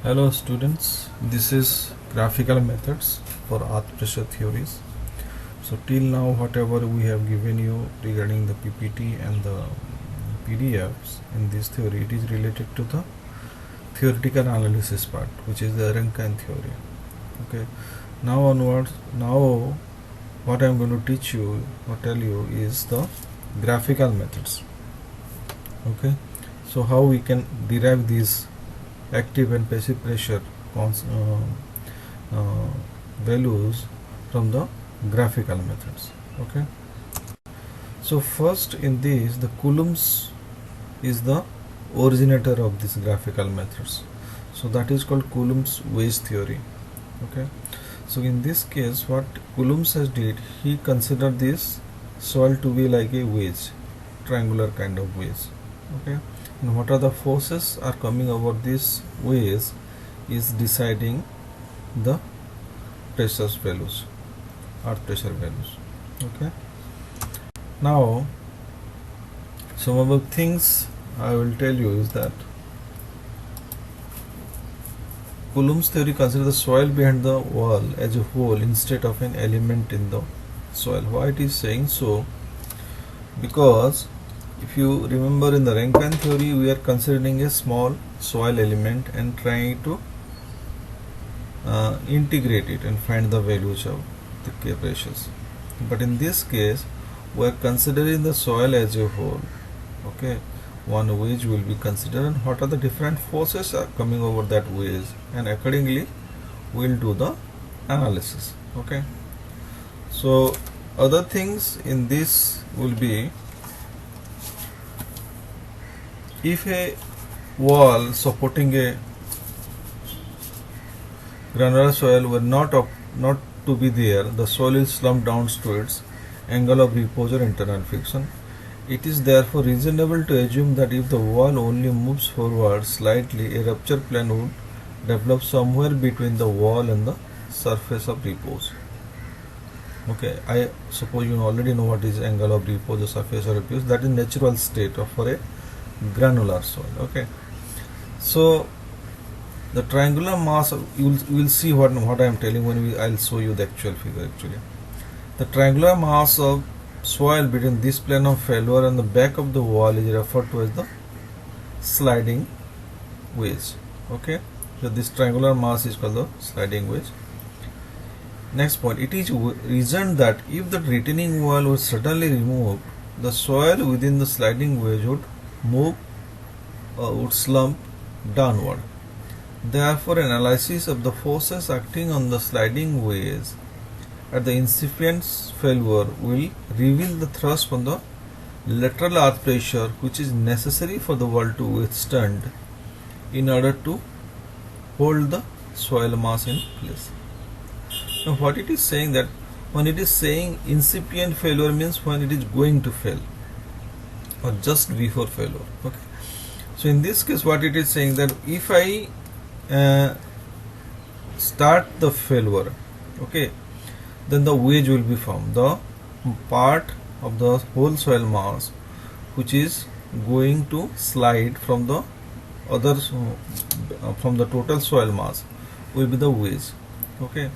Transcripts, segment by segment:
Hello students, this is graphical methods for earth pressure theories. So till now whatever we have given you regarding the PPT and the PDFs in this theory, it is related to the theoretical analysis part, which is the Rankine theory. Okay, now onwards, now what I am going to teach you or tell you is the graphical methods. Okay, so how we can derive these active and passive pressure values from the graphical methods. Okay, so first in this, the Coulomb's is the originator of this graphical methods, so that is called Coulomb's wedge theory. Okay, so in this case what Coulomb's has did, he considered this soil to be like a wedge, triangular kind of wedge. Okay, and what are the forces are coming over this wedge is deciding the pressure values, earth pressure values. Okay, now some of the things I will tell you is that Coulomb's theory considers the soil behind the wall as a whole instead of an element in the soil. Why it is saying so? Because if you remember in the Rankine theory, we are considering a small soil element and trying to integrate it and find the values of the K pressures. But in this case, we are considering the soil as a whole. Okay, one wedge will be considered and what are the different forces are coming over that wedge, and accordingly we will do the analysis. Okay, so other things in this will be, if a wall supporting a granular soil were not to be there, the soil is slumped down to its angle of repose or internal friction. It is therefore reasonable to assume that if the wall only moves forward slightly, a rupture plane would develop somewhere between the wall and the surface of repose. Okay, I suppose you already know what is angle of repose or surface of repose. That is natural state for a granular soil. Okay, so the triangular mass, you will see what I am telling when I will show you the actual figure. Actually, the triangular mass of soil between this plane of failure and the back of the wall is referred to as the sliding wedge. Okay, so this triangular mass is called the sliding wedge. Next point, it is reasoned that if the retaining wall was suddenly removed, the soil within the sliding wedge would would slump downward. Therefore, analysis of the forces acting on the sliding wedge at the incipient failure will reveal the thrust from the lateral earth pressure which is necessary for the wall to withstand in order to hold the soil mass in place. Now what it is saying, that when it is saying incipient failure means when it is going to fail or just before failure. Okay, so in this case what it is saying, that if I start the failure, okay, then the wedge will be formed. The part of the whole soil mass which is going to slide from the from the total soil mass will be the wedge. Okay,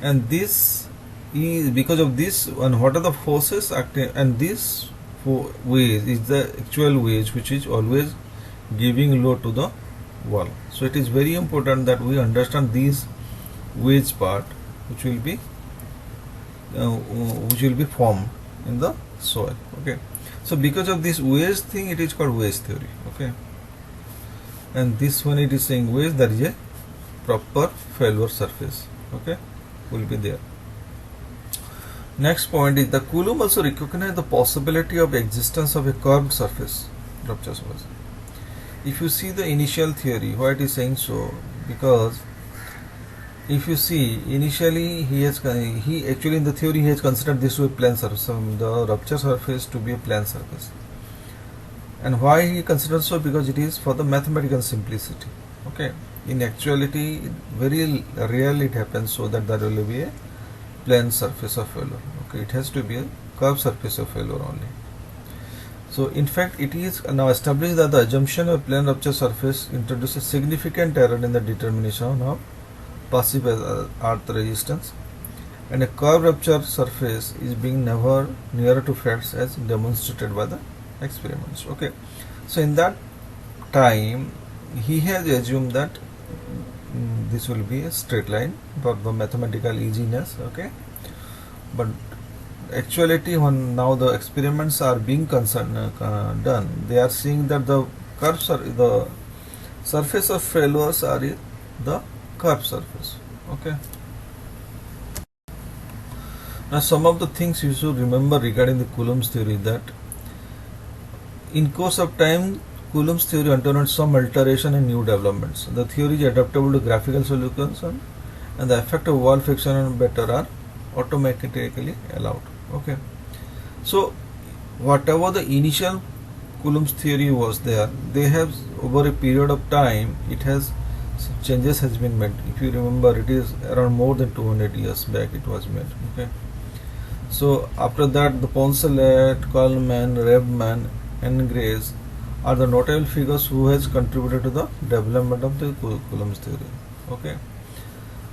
and this is because of this, and what are the forces acting, and this wedge is the actual wedge which is always giving load to the wall. So it is very important that we understand this wedge part which will be formed in the soil. Okay, so because of this wedge thing, it is called wedge theory. Okay, and this one it is saying wedge, there is a proper failure surface. Okay, will be there. Next point is the Coulomb also recognized the possibility of existence of a curved surface, rupture surface. If you see the initial theory, why it is saying so? Because if you see initially he actually in the theory he has considered this to be a plane surface, the rupture surface to be a plane surface. And why he considers so? Because it is for the mathematical simplicity. Okay, in actuality very rarely it happens so that there will be a plane surface of failure. Okay, it has to be a curved surface of failure only. So in fact it is now established that the assumption of plane rupture surface introduces significant error in the determination of passive earth resistance, and a curved rupture surface is being never nearer to facts as demonstrated by the experiments. Okay, so in that time he has assumed that this will be a straight line for the mathematical easiness. Okay, but actuality, when now the experiments are being done, they are seeing that the curves are the surface of failures are the curved surface. Okay, now some of the things you should remember regarding the Coulomb's theory, that in course of time Coulomb's theory underwent some alteration and new developments. The theory is adaptable to graphical solutions, and the effect of wall friction and better are automatically allowed. Okay, so whatever the initial Coulomb's theory was there, they have over a period of time it has changes has been made. If you remember, it is around more than 200 years back it was made. Okay, so after that the Poncelet, Coleman, Rebman and Grace are the notable figures who has contributed to the development of the Coulomb's theory. Okay,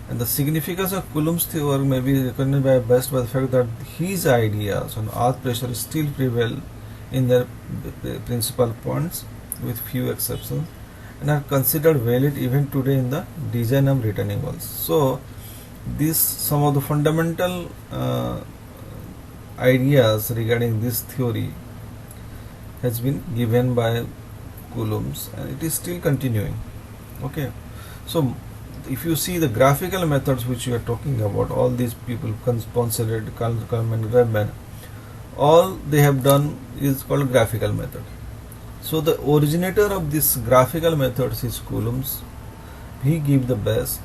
and the significance of Coulomb's theory may be recognized best by the fact that his ideas on earth pressure still prevail in their principal points, with few exceptions, and are considered valid even today in the design of retaining walls. So, these some of the fundamental ideas regarding this theory has been given by Coulomb's, and it is still continuing. Okay, so if you see the graphical methods which we are talking about, all these people, Poncelet, Coleman, Rebman, all they have done is called graphical method. So the originator of this graphical methods is Coulomb's. He gave the base.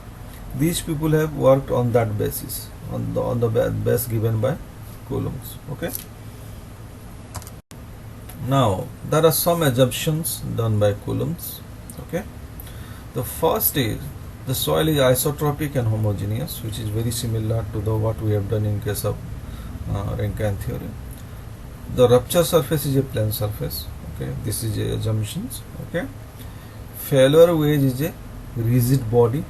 These people have worked on that basis, on the base given by Coulomb's. Okay. Now there are some assumptions done by Coulomb's. Okay. The first is the soil is isotropic and homogeneous, which is very similar to the what we have done in case of Rankine theory. The rupture surface is a plane surface. Okay, this is a assumptions. Okay, failure wedge is a rigid body.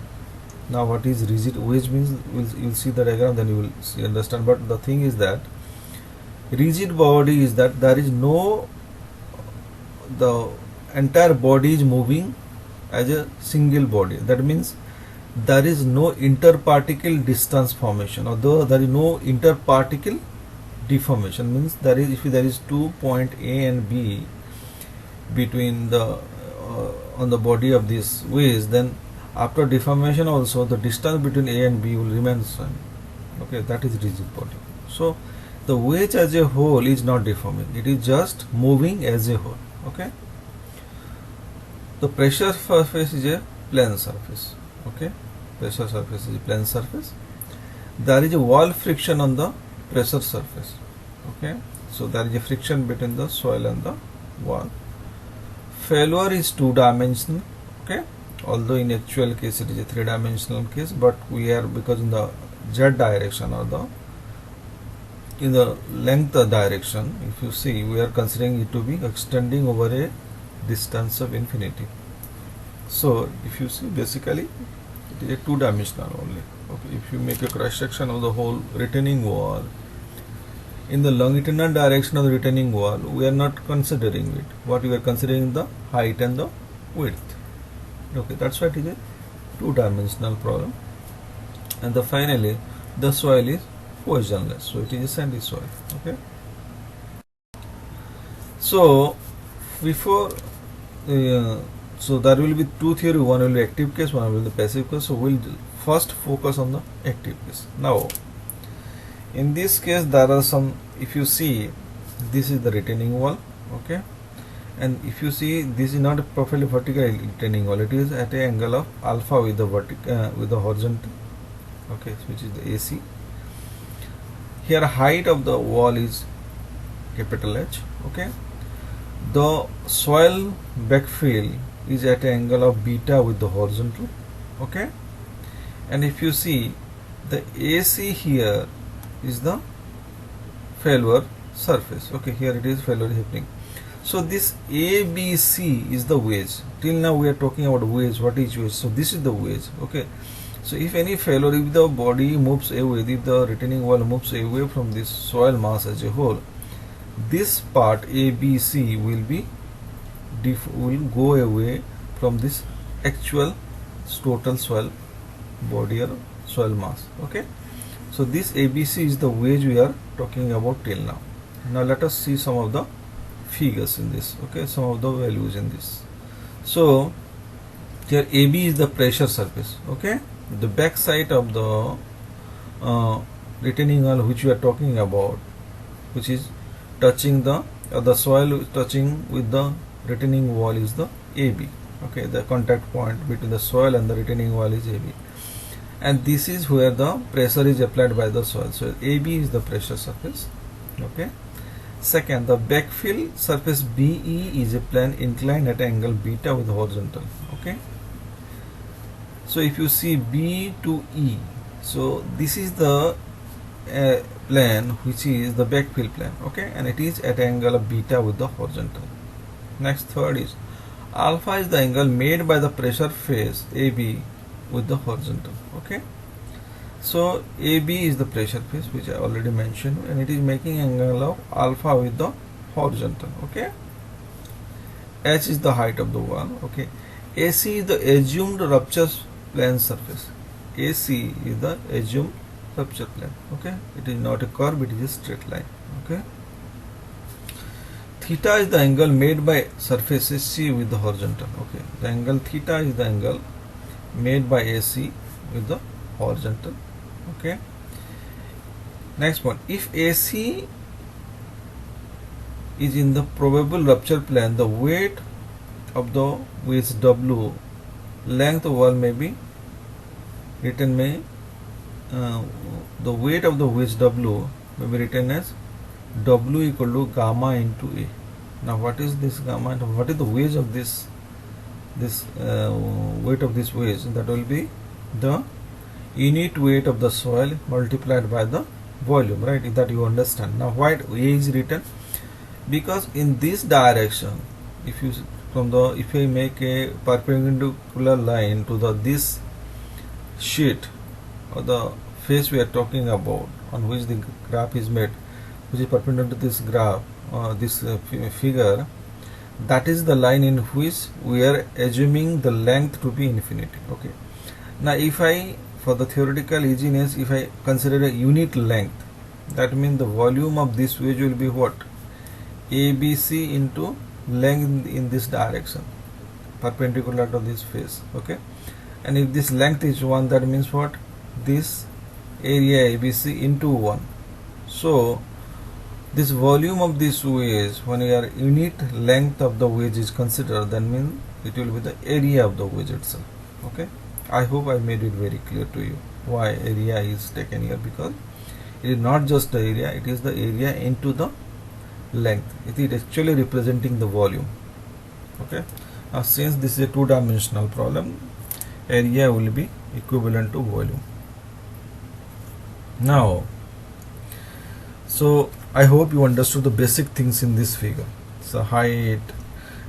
Now, what is rigid wedge means? You'll see the diagram, then you will understand. But the thing is that rigid body is that there is no, the entire body is moving as a single body. That means there is no interparticle distance formation, although there is no interparticle deformation. Means there is, if there is 2 point A and B between the on the body of this wedge, then after deformation also the distance between A and B will remain same. Okay, that is rigid body. So the wedge as a whole is not deforming; it is just moving as a whole. Okay. The pressure surface is a plane surface. Okay, pressure surface is a plane surface. There is a wall friction on the pressure surface. Okay, so there is a friction between the soil and the wall. Failure is two-dimensional. Okay, although in actual case it is a three-dimensional case, but we are, because in the z direction or the in the length direction, if you see, we are considering it to be extending over a distance of infinity. So if you see, basically it is a two-dimensional only. Okay, if you make a cross section of the whole retaining wall in the longitudinal direction of the retaining wall, we are not considering it. What we are considering the height and the width. Okay, that's why it is a two-dimensional problem. And the finally the soil is cohesionless, so it is a sandy soil. Okay, so before so there will be two theory, one will be active case, one will be the passive case. So we'll first focus on the active case. Now in this case there are some, if you see, this is the retaining wall. Okay, and if you see, this is not a perfectly vertical retaining wall, it is at an angle of alpha with the vertical with the horizontal. Okay, which is the AC. Here height of the wall is capital H. Okay, the soil backfill is at an angle of beta with the horizontal. Okay, and if you see, the AC here is the failure surface. Okay, here it is failure happening. So this ABC is the wedge. Till now we are talking about wedge. What is wedge? So this is the wedge. Okay. So if any failure, if the body moves away, if the retaining wall moves away from this soil mass as a whole, this part ABC will go away from this actual total soil body or soil mass. Okay. So this ABC is the wedge we are talking about till now. Now let us see some of the figures in this. Okay, some of the values in this. So here AB is the pressure surface. Okay, the back side of the retaining wall which we are talking about, which is touching the soil touching with the retaining wall, is the AB. Okay, the contact point between the soil and the retaining wall is AB, and this is where the pressure is applied by the soil. So AB is the pressure surface. Okay. Second, the backfill surface BE is a plane inclined at angle beta with horizontal. Okay. So if you see B to E, so this is the plane which is the backfill plane. Okay, and it is at angle of beta with the horizontal. Next, third is alpha is the angle made by the pressure phase AB with the horizontal. Okay. So AB is the pressure phase which I already mentioned, and it is making angle of alpha with the horizontal. Okay. H is the height of the wall. Okay. AC is the assumed rupture plane surface. AC is the assumed rupture plane. Okay. It is not a curve, it is a straight line. Okay. Theta is the angle made by surface AC with the horizontal. Okay. The angle theta is the angle made by AC with the horizontal. Okay. Next one, if AC is in the probable rupture plane, the weight of the wedge W, length of wall may be written the weight of the wedge W may be written as W equal to gamma into A. Now what is this gamma? What is the wedge of this weight of this wedge? That will be the unit weight of the soil multiplied by the volume, right? That you understand. Now why A is written? Because in this direction, if I make a perpendicular line to this sheet or the face we are talking about, on which the graph is made, which is perpendicular to this graph or this figure, that is the line in which we are assuming the length to be infinity. Okay. Now if I, for the theoretical easiness, if I consider a unit length, that means the volume of this wedge will be what? ABC into length in this direction, perpendicular to this face. Okay. And if this length is 1, that means what? This area ABC into 1. So this volume of this wedge, when your unit length of the wedge is considered, then means it will be the area of the wedge itself. Okay. I hope I made it very clear to you why area is taken here, because it is not just the area, it is the area into the length. It is actually representing the volume. Okay. Now since this is a two-dimensional problem, area will be equivalent to volume. Now, so I hope you understood the basic things in this figure. So height,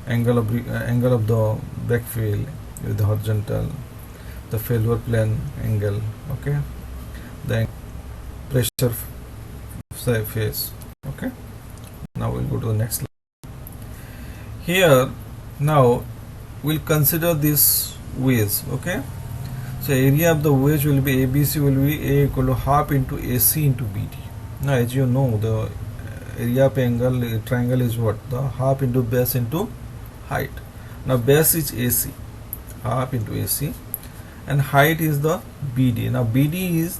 angle of the backfill with the horizontal, the failure plane angle, okay, the pressure phase. Okay. Now we'll go to the next slide. Here now we'll consider this wedge. Okay. So area of the wedge will be ABC will be A equal to half into AC into BD. Now as you know, the area of angle triangle is what? The half into base into height. Now base is AC, half into AC, and height is the BD. Now BD is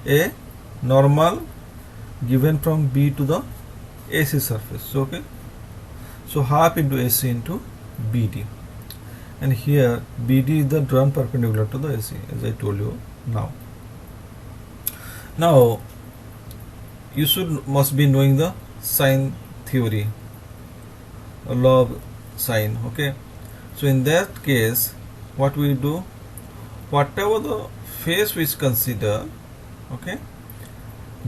a normal given from B to the AC surface. Okay. So half into AC into BD. And here BD is the drawn perpendicular to the AC, as I told you now. Now you must be knowing the sine theory, law of sine. Okay. So in that case, what we do, whatever the face we consider, okay,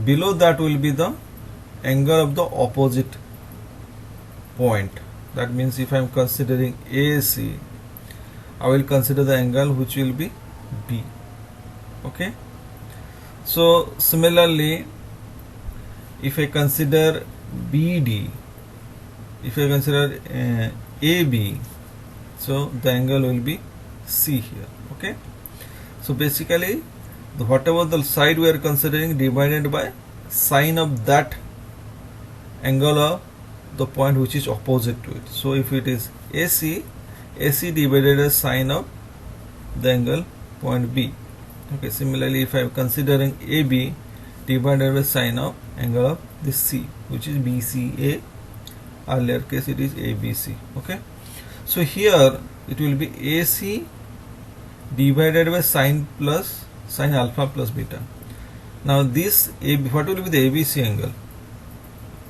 below that will be the angle of the opposite point. That means if I am considering AC, I will consider the angle which will be B. Okay. So similarly, if I consider BD, if I consider AB, so the angle will be C here. Okay. So basically, whatever the side we are considering divided by sine of that angle of the point which is opposite to it. So if it is AC, AC divided by sine of the angle point B. Okay. Similarly, if I am considering AB divided by sine of angle of this C, which is BCA. Earlier case it is ABC. Okay. So here it will be AC divided by sine alpha plus beta. Now this AB, what will be the ABC angle?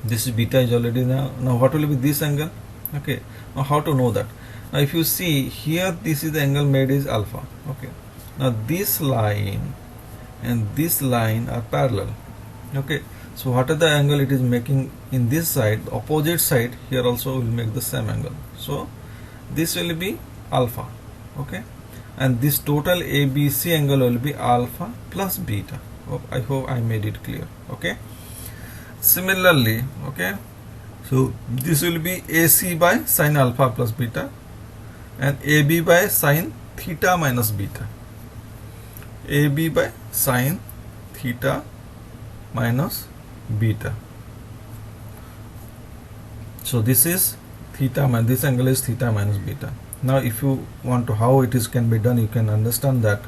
This is beta is already now. Now what will be this angle? Okay. Now how to know that? Now if you see here, this is the angle made is alpha. Okay. Now this line and this line are parallel. Okay. So what are the angle it is making in this side, the opposite side here also will make the same angle. So this will be alpha. Okay. And this total ABC angle will be alpha plus beta. I hope I made it clear. Okay. Similarly, okay, so this will be AC by sine alpha plus beta and AB by sine theta minus beta. AB by sine theta minus beta. So this is theta minus, this angle is theta minus beta. Now if you want to how it is can be done, you can understand that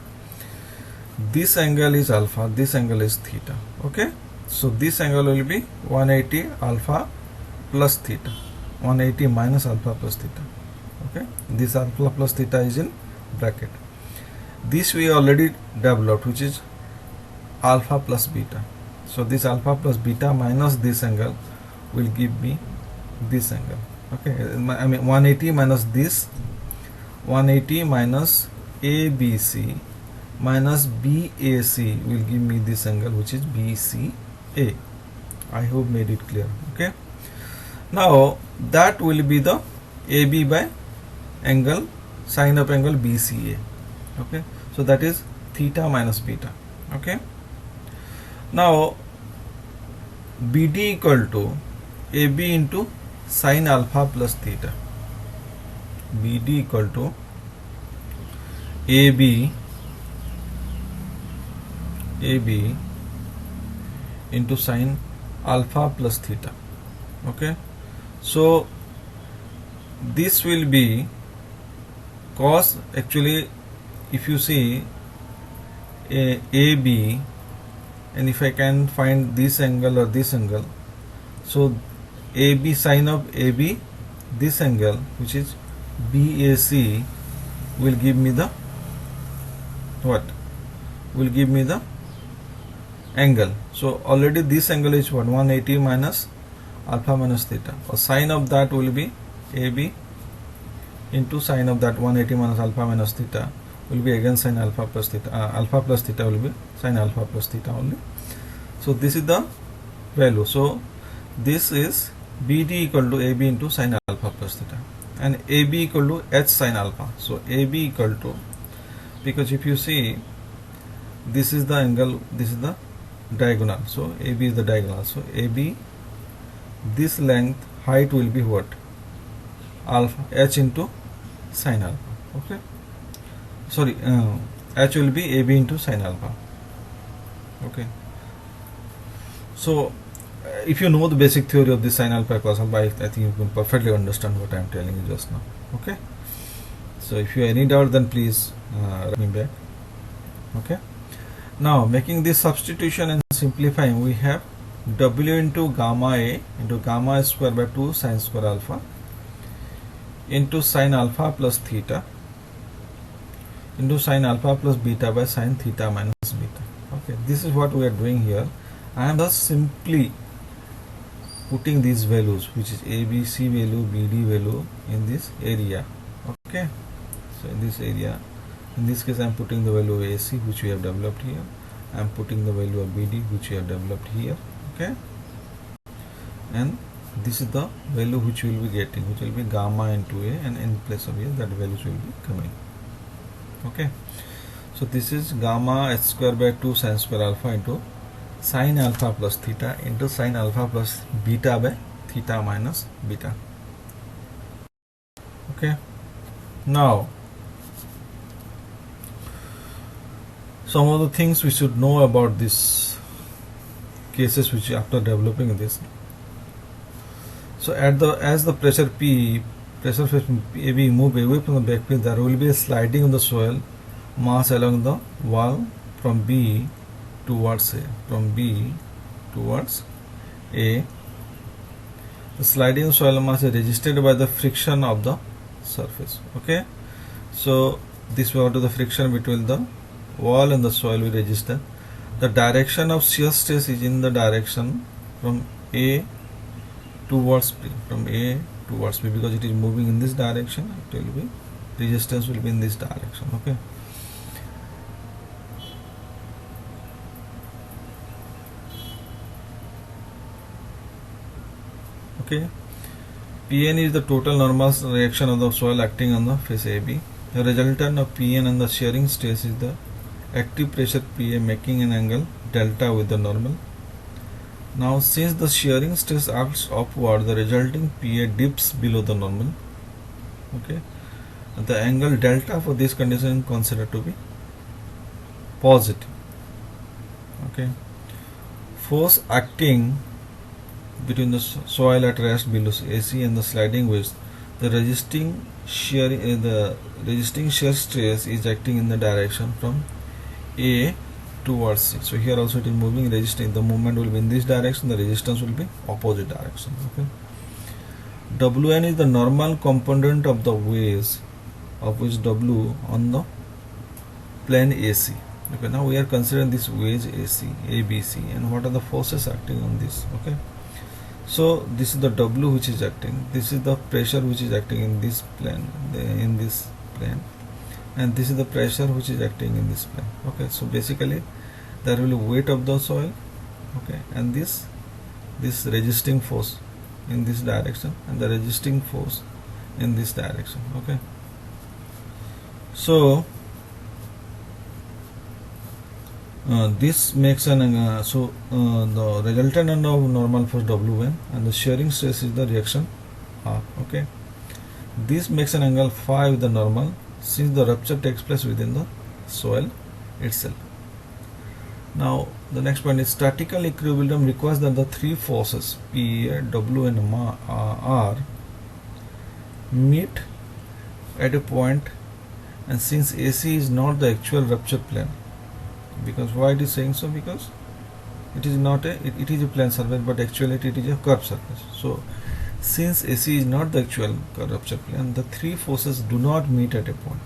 this angle is alpha, this angle is theta. Okay. So this angle will be 180 alpha plus theta, 180 minus alpha plus theta. Okay. This alpha plus theta is in bracket. This we already developed, which is alpha plus beta. So this alpha plus beta minus this angle will give me this angle. Okay. I mean 180 minus this, 180 minus ABC minus BAC will give me this angle, which is BCA. I hope made it clear. Okay. Now that will be the AB by angle sine of angle BCA. Okay. So that is theta minus beta. Okay. Now BD equal to AB into sine alpha plus theta. BD equal to AB into sine alpha plus theta. Okay. So this will be cos, actually if you see AB, and if I can find this angle or this angle, so AB sine of AB, this angle which is BAC will give me the what? Will give me the angle. So already this angle is what? 180 minus alpha minus theta, or sine of that will be AB into sine of that 180 minus alpha minus theta will be again sine alpha plus theta. Alpha plus theta will be sine alpha plus theta only. So this is the value. So this is BD equal to AB into sine alpha plus theta, and AB equal to H sine alpha. So AB equal to, because if you see this is the angle, this is the diagonal, so AB is the diagonal, so AB, this length height will be what? Alpha, H into sine alpha. Okay. Sorry, H will be AB into sine alpha. Okay. So if you know the basic theory of this sine alpha cos alpha, I think you can perfectly understand what I am telling you just now. Okay. So if you have any doubt, then please write me back. Okay. Now making this substitution and simplifying, we have W into gamma A into gamma square by 2 sine square alpha into sine alpha plus theta into sine alpha plus beta by sine theta minus beta. Okay, this is what we are doing here. I am just simply putting these values, which is ABC value, BD value in this area. Okay, so in this area, in this case I am putting the value of AC which we have developed here. I am putting the value of BD which we have developed here. Okay, and this is the value which we will be getting, which will be gamma into A, and in place of A that values will be coming. Okay, so this is gamma h square by 2 sin square alpha into sin alpha plus theta into sin alpha plus beta by theta minus beta. Okay, now some of the things we should know about these cases which after developing this. So as the pressure phase AB move away from the backplane, there will be a sliding of the soil mass along the wall from B towards A. From B towards A. The sliding soil mass is resisted by the friction of the surface. Okay, so this will to the friction between the wall and the soil will register. The direction of shear stress is in the direction from A towards B, from A towards B, because it is moving in this direction. It will be resistance will be in this direction. Okay. Okay. Pn is the total normal reaction of the soil acting on the face AB. The resultant of Pn and the shearing stress is the active pressure Pa making an angle delta with the normal. Now since the shearing stress acts upward, the resulting Pa dips below the normal. Okay, the angle delta for this condition is considered to be positive. Okay, force acting between the soil at rest below AC and the sliding wedge, the resisting shear stress is acting in the direction from A towards C. So here also it is moving, resisting. The movement will be in this direction, the resistance will be opposite direction. Okay. Wn is the normal component of the wedge, of which W on the plane AC. Okay, now we are considering this wedge AC, ABC, and what are the forces acting on this. Okay, so this is the W which is acting, this is the pressure which is acting in this plane, and this is the pressure which is acting in this plane. Okay, so basically there will be weight of the soil, okay, and this resisting force in this direction and the resisting force in this direction. Okay, so this makes an the resultant of normal force W1 and the shearing stress is the reaction R. Okay, this makes an angle phi with the normal since the rupture takes place within the soil itself. Now the next point is statical equilibrium requires that the three forces P, W and R meet at a point, and since AC is not the actual rupture plane, because why it is saying so, because it is not it is a plane surface, but actually it is a curved surface. So since AC is not the actual rupture plane, the three forces do not meet at a point.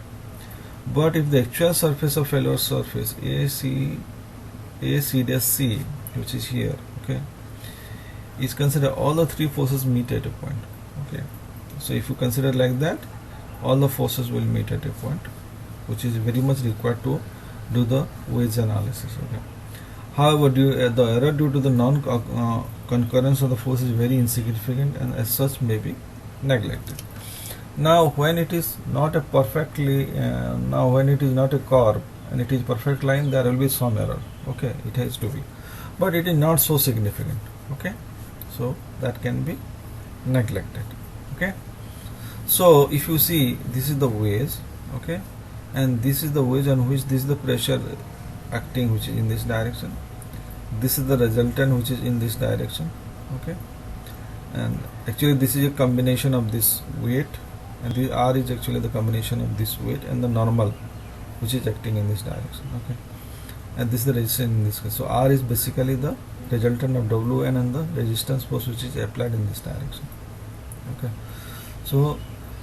But if the actual surface of failure surface AC dash C, which is here, okay, is considered, all the three forces meet at a point. Okay, so if you consider like that, all the forces will meet at a point, which is very much required to do the wedge analysis. Okay, however, the error due to the non-concurrence of the force is very insignificant and as such may be neglected. Now when it is not a perfectly when it is not a curve and it is perfect line, there will be some error. Okay, it has to be, but it is not so significant. Okay, so that can be neglected. Okay, so if you see, this is the wedge, okay, and this is the wedge on which this is the pressure acting, which is in this direction. This is the resultant, which is in this direction. Okay, and actually this is a combination of this weight, and the R is actually the combination of this weight and the normal, which is acting in this direction. Okay, and this is the resistance in this case. So R is basically the resultant of Wn and the resistance force which is applied in this direction. Okay, so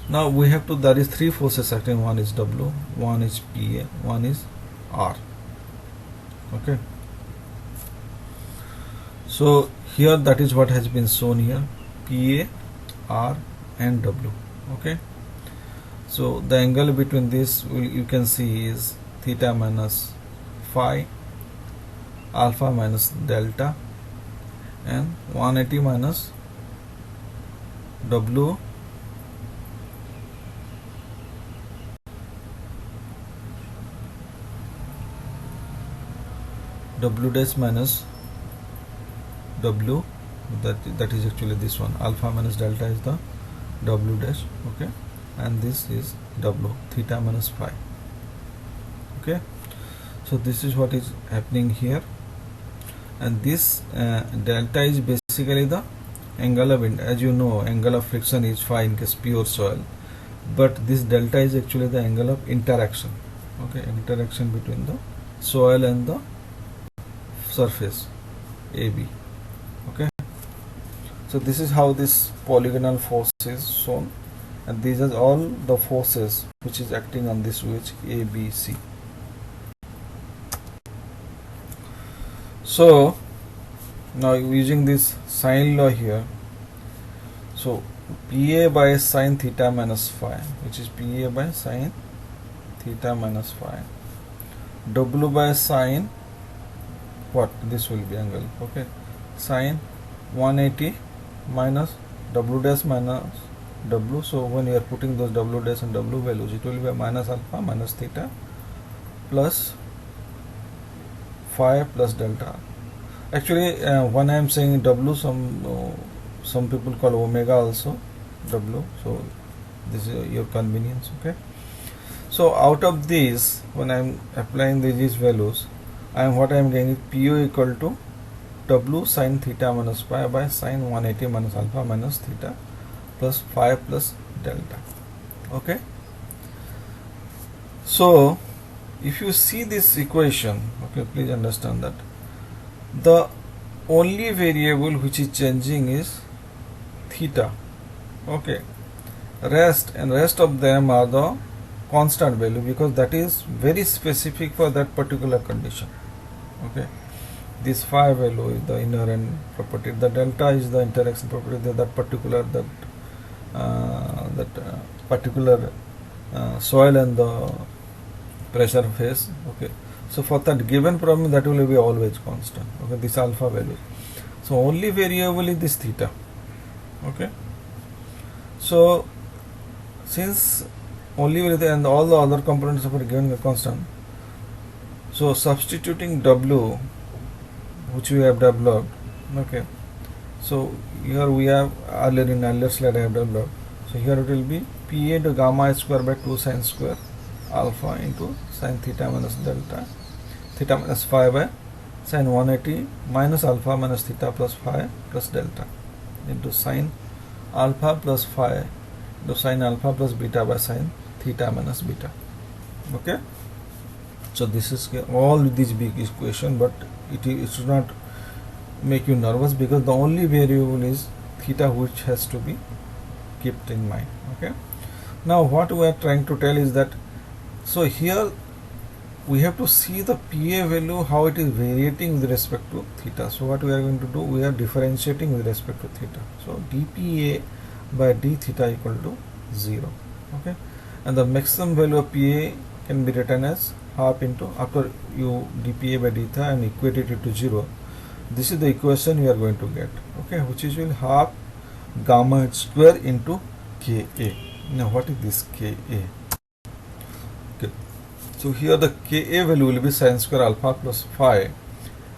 now we have to, there is three forces acting. One is W, one is Pa, one is R. Okay, so here that is what has been shown here, Pa, R and W. Okay, so the angle between this you can see is theta minus phi, alpha minus delta, and 180 minus W W dash minus W, that is actually this one, alpha minus delta is the W dash, okay, and this is W, theta minus phi, okay. So this is what is happening here, and this delta is basically the angle of, as you know, angle of friction is phi in case pure soil, but this delta is actually the angle of interaction, okay, interaction between the soil and the surface AB, okay. So this is how this polygonal force is shown, and these are all the forces which is acting on this wedge A, B, C. So now using this sine law here, so PA by sine theta minus phi, which is PA by sine theta minus phi, W by sine, what, this will be angle, okay, sine 180 minus W dash minus W. So when you are putting those W dash and W values, it will be minus alpha minus theta plus phi plus delta. Actually, when I am saying W, some people call omega also W. So this is your convenience, okay. So out of these, when I am applying these values, what I am getting is PO equal to W sin theta minus phi by sin 180 minus alpha minus theta plus phi plus delta, okay. So if you see this equation, okay, please understand that the only variable which is changing is theta, okay. Rest of them are the constant value, because that is very specific for that particular condition, okay. This phi value is the inherent property, the delta is the interaction property, that particular particular soil and the pressure phase, okay. So for that given problem, that will be always constant, okay, this alpha value. So only variable is this theta, okay. So since only variable and all the other components are given a constant, so substituting W, which we have developed, okay. So here we have earlier slide I have developed. So here it will be Pa into gamma square by 2 sin square alpha into sin theta minus delta, theta minus phi by sin 180 minus alpha minus theta plus phi plus delta into sin alpha plus phi into sin alpha plus beta by sin theta minus beta, okay. So this is all these big equation, but it should not make you nervous, because the only variable is theta, which has to be kept in mind, okay. Now what we are trying to tell is that, so here we have to see the PA value, how it is variating with respect to theta. So what we are going to do, we are differentiating with respect to theta. So dPA by d theta equal to 0, okay, and the maximum value of PA can be written as half into, after you dPA by d theta and equate it to 0, this is the equation you are going to get, okay, which is will half gamma h square into Ka. Now what is this Ka? Okay, so here the Ka value will be sin square alpha plus phi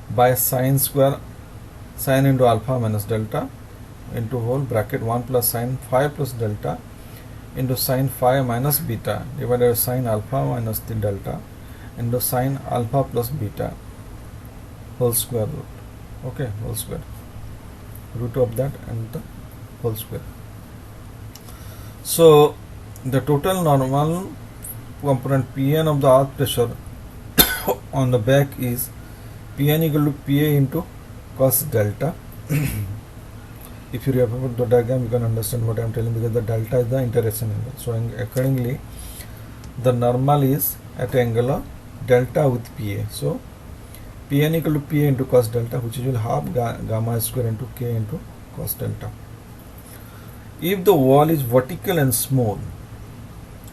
by sin square sin into alpha minus delta into whole bracket 1 plus sin phi plus delta into sin phi minus beta divided by sin alpha minus the delta into sin alpha plus beta whole square root, okay, whole square root of that and the whole square. So the total normal component Pn of the earth pressure on the back is Pn equal to Pa into cos delta. If you remember the diagram, you can understand what I am telling, because the delta is the interaction angle. So accordingly, the normal is at angle of delta with Pa. So Pn equal to Pa into cos delta, which is will half gamma square into K into cos delta. If the wall is vertical and smooth,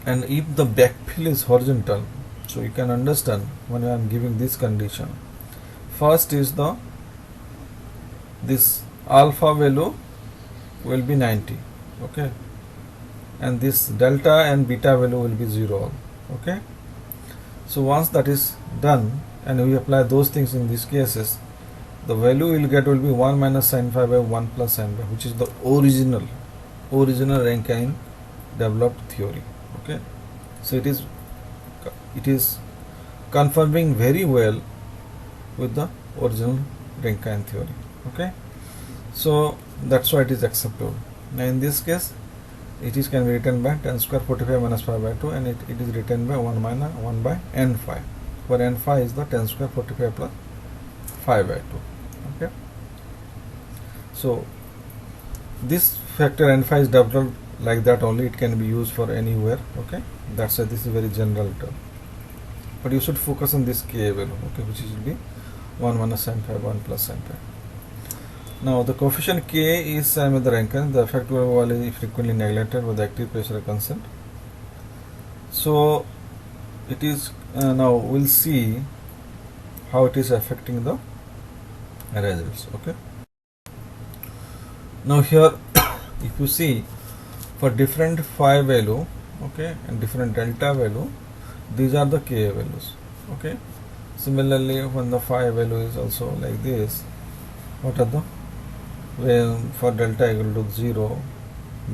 and if the backfill is horizontal, so you can understand when I am giving this condition. First is this alpha value will be 90, okay, and this delta and beta value will be 0, okay. So once that is done and we apply those things in these cases, the value we will get will be 1 minus sin phi by 1 plus sin phi, which is the original Rankine developed theory, okay. So it is confirming very well with the original Rankine theory, okay. So that's why it is acceptable. Now in this case it is can be written by tan square 45 minus phi by 2, and it is written by 1 minus 1 by n phi, where n phi is the tan square 45 plus phi by 2, okay. So this factor n phi is developed like that only, it can be used for anywhere, okay. That's why this is very general term, but you should focus on this Ka value, okay, which will be 1 minus sin phi 1 plus sin phi. Now the coefficient K is same with the Rankine. The effective wall is frequently neglected with the active pressure constant. So it is now we'll see how it is affecting the results, okay. Now here if you see for different phi value, okay, and different delta value, these are the Ka values, okay. Similarly when the phi value is also like this, what are the, when for delta equal to 0,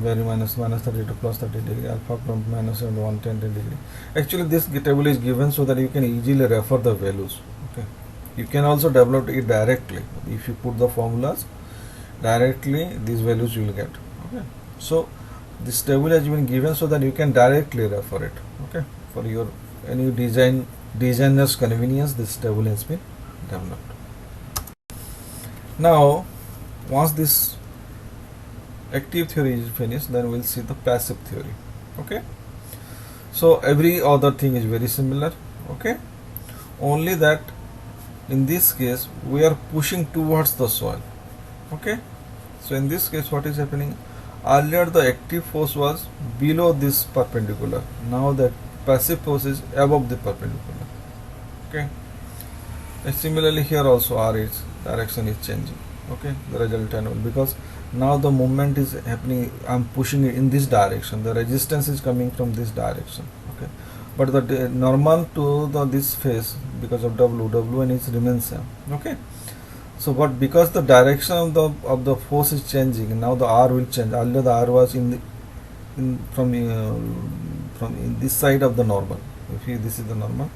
where minus 30 to plus 30 degree, alpha from minus 7 to 110 degree. Actually this table is given so that you can easily refer the values, okay. You can also develop it directly if you put the formulas directly, these values you will get, okay. So this table has been given so that you can directly refer it, okay. For your any designer's convenience, this table has been developed. Now once this active theory is finished, then we'll see the passive theory, okay. So every other thing is very similar, okay, only that in this case we are pushing towards the soil, okay. So in this case what is happening, earlier the active force was below this perpendicular, now the passive force is above the perpendicular, okay. And similarly here also R is direction is changing, okay, the resultant will, because now the movement is happening, I'm pushing it in this direction, the resistance is coming from this direction, okay, but the normal to this face because of Wn is remains same, okay. So but because the direction of the force is changing, now the R will change. Earlier the R was from this side of the normal, if this is the normal,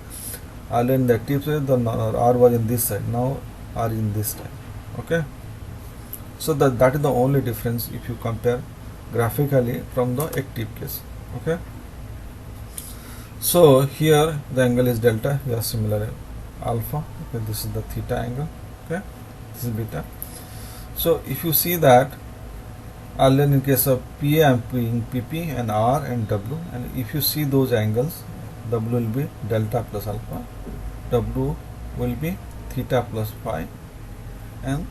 earlier in the active side the R was in this side, now R in this side, okay. So that is the only difference if you compare graphically from the active case, okay. So here the angle is delta, here similar alpha, okay, this is the theta angle, okay, this is beta. So if you see that earlier in case of PA I am putting PP and R and W, and if you see those angles, W will be delta plus alpha, W will be theta plus phi, and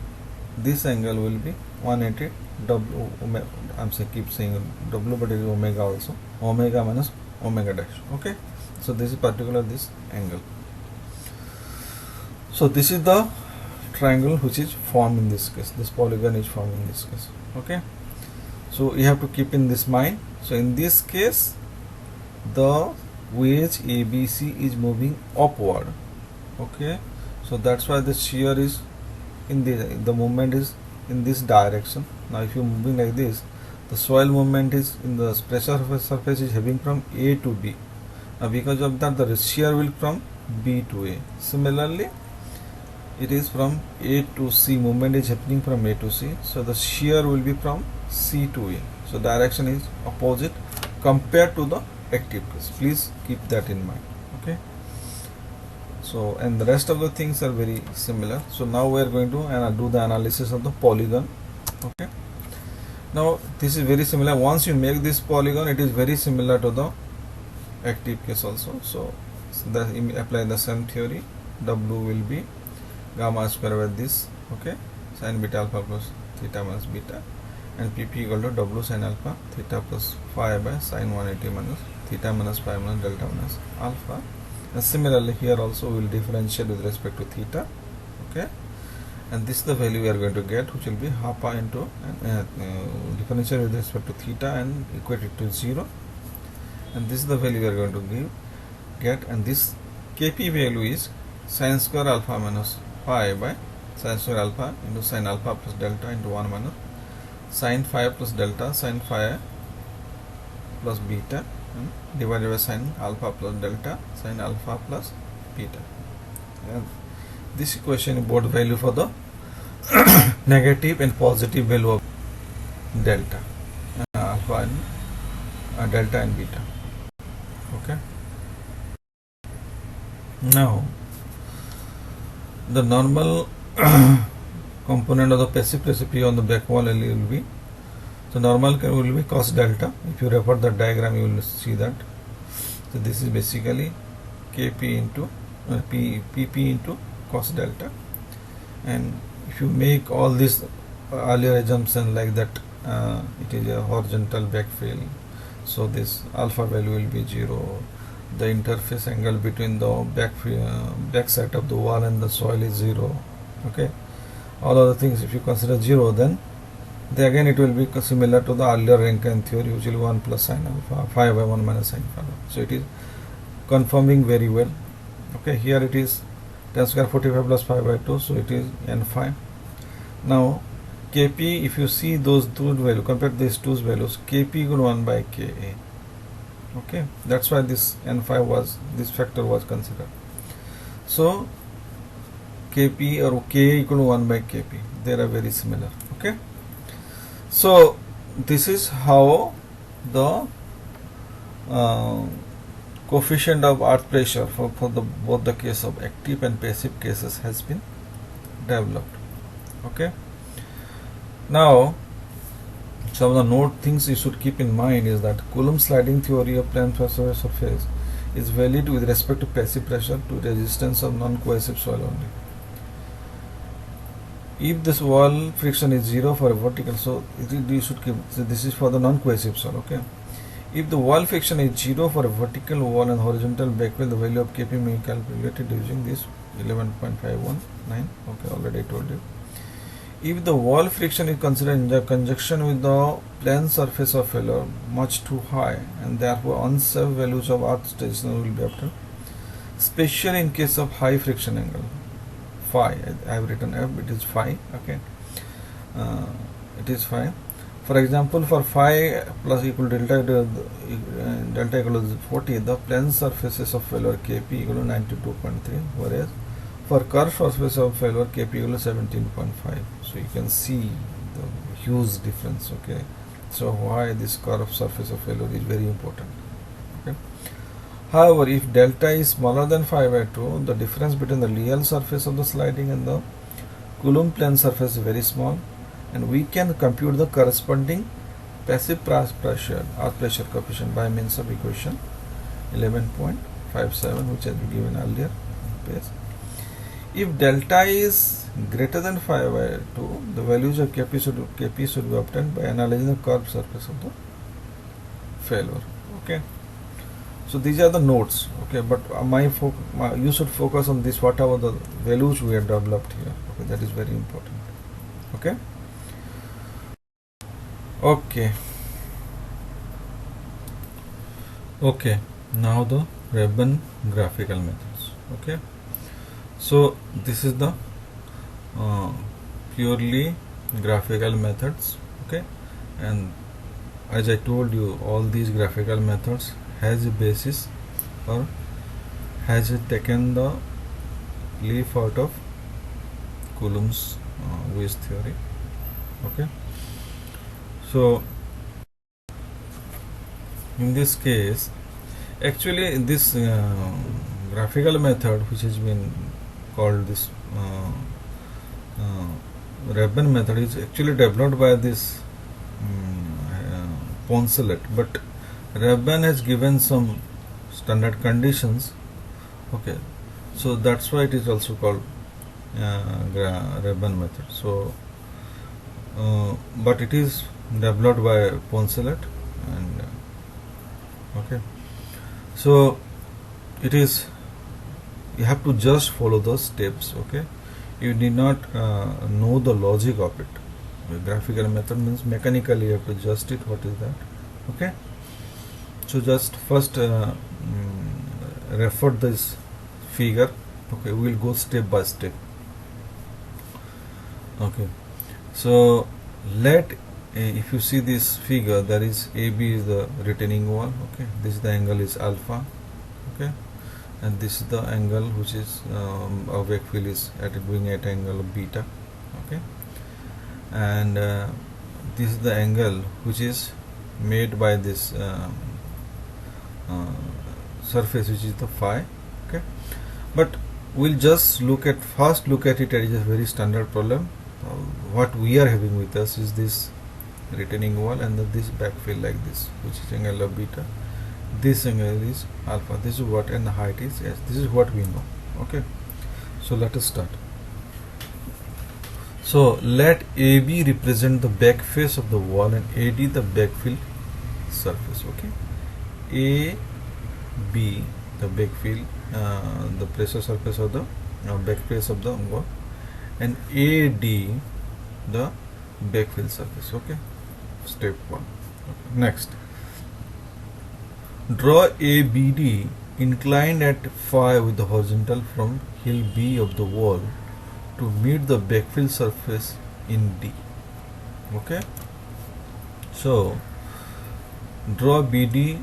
this angle will be 180 W omega, I'm saying keep saying W, but it is omega also, omega minus omega dash, okay. So this is particular this angle. So this is the triangle which is formed in this case, this polygon is formed in this case, okay. So you have to keep in this mind. So in this case the wedge ABC is moving upward, okay. So that's why the shear is in the movement is in this direction. Now if you are moving like this, the soil movement is in the pressure surface is having from A to B. Now because of that the shear will from B to A. Similarly it is from A to C, movement is happening from A to C, so the shear will be from C to A. So direction is opposite compared to the active case. Please keep that in mind, okay. So and the rest of the things are very similar. So now we are going to do the analysis of the polygon, okay. Now this is very similar. Once you make this polygon, it is very similar to the active case also. So apply the same theory. W will be gamma square with this, okay, sin beta alpha plus theta minus beta, and PP equal to W sin alpha theta plus phi by sin 180 minus theta minus phi minus delta minus alpha. And similarly here also we will differentiate with respect to theta, okay, and this is the value we are going to get, which will be half pi into differential with respect to theta and equate it to 0, and this is the value we are going to get, and this Kp value is sin square alpha minus phi by sin square alpha into sin alpha plus delta into 1 minus sin phi plus delta sin phi plus beta divided by sin alpha plus delta sin alpha plus beta. And this equation is both value for the negative and positive value of delta, alpha and delta and beta. Okay. Now the normal component of the passive recipe on the back wall will be, so normal will be cos delta. If you refer the diagram, you will see that. So this is basically Kp into Pp into cos delta, and if you make all this earlier assumption like that, it is a horizontal backfill, so this alpha value will be 0. The interface angle between the back side of the wall and the soil is 0. Okay, all other things if you consider 0, then again it will be similar to the earlier Rankine theory, usually 1 plus sin alpha, phi by 1 minus sin phi. So it is confirming very well. Okay, here it is tan square 45 plus phi by 2, so it is n phi. Now Kp, if you see those two values, compare these two values, Kp equal 1 by Ka. Okay, that's why this n phi was, this factor was considered. So Kp or Ka equal to 1 by Kp, they are very similar. Okay, so this is how the coefficient of earth pressure for both the case of active and passive cases has been developed. Okay, now some of the note things you should keep in mind is that Coulomb sliding theory of plane surface is valid with respect to passive pressure to resistance of non-cohesive soil only. If this wall friction is 0 for a vertical, so you should keep, so this is for the non-cohesive soil. Okay, if the wall friction is 0 for a vertical wall and horizontal backfill, the value of Kp may be calculated using this 11.519. Okay, already I told you. If the wall friction is considered in conjunction with the plane surface of failure much too high, and therefore unsafe values of earth station will be obtained, especially in case of high friction angle phi. I have written F, it is phi. Okay, it is phi. For example, for phi plus equal delta delta equal to 40, the plane surfaces of failure Kp equal to 92.3, whereas for curved surface of failure Kp equal to 17.5. So you can see the huge difference. Okay, so why this curved surface of failure is very important. Okay, however, if delta is smaller than phi by 2, the difference between the real surface of the sliding and the Coulomb plane surface is very small, and we can compute the corresponding passive pressure earth pressure coefficient by means of equation 11.57, which has been given earlier on page. If delta is greater than phi by 2, the values of Kp should be obtained by analyzing the curved surface of the failure. Okay, so these are the notes. Okay, but you should focus on this, whatever the values we have developed here. Okay, that is very important. Okay. Okay, now the Rabban graphical methods. Okay, so this is the purely graphical methods. Okay, and as I told you, all these graphical methods has a basis or has taken the leaf out of Coulomb's wedge theory. Okay, so in this case, actually this graphical method, which has been called this Rabban method, is actually developed by this Poncelet, but Rabban has given some standard conditions. Okay, so that's why it is also called Rabban method. So but it is developed by Poncelet, and okay, so it is, you have to just follow those steps. Okay, You need not know the logic of it. The graphical method means mechanically you have to adjust it. What is that? Okay. So just first refer this figure. Okay, we will go step by step. Okay. So let if you see this figure, there is AB is the retaining wall. Okay, this is the angle is alpha. Okay, and this is the angle which is a backfill is doing at angle of beta. Okay, and this is the angle which is made by this surface, which is the phi. Okay, but we'll just look at it as a very standard problem. What we are having with us is this retaining wall and this backfill like this, which is angle of beta. This angle is alpha. This is what, and the height is s. This is what we know. Okay, so let us start. So let AB represent the back face of the wall and AD the backfill surface. Okay, AB the backfill, the pressure surface of the back face of the wall, and AD the backfill surface. Okay, step 1. Okay. Next, draw ABD inclined at phi with the horizontal from hill B of the wall to meet the backfill surface in D. Okay, so draw BD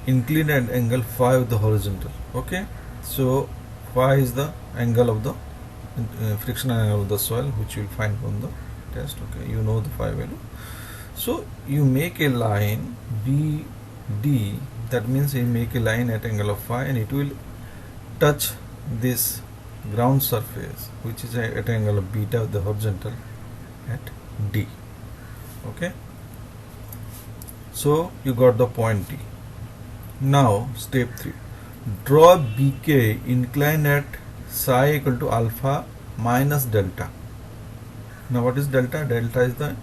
inclined at angle phi with the horizontal. Okay, so phi is the angle of the frictional angle of the soil, which you will find from the test. Okay, you know the phi value. So you make a line BD, that means you make a line at angle of phi and it will touch this ground surface, which is at angle of beta of the horizontal at D. Okay, so you got the point D. Now step 3, draw BK inclined at psi equal to alpha minus delta. Now what is delta? Delta is the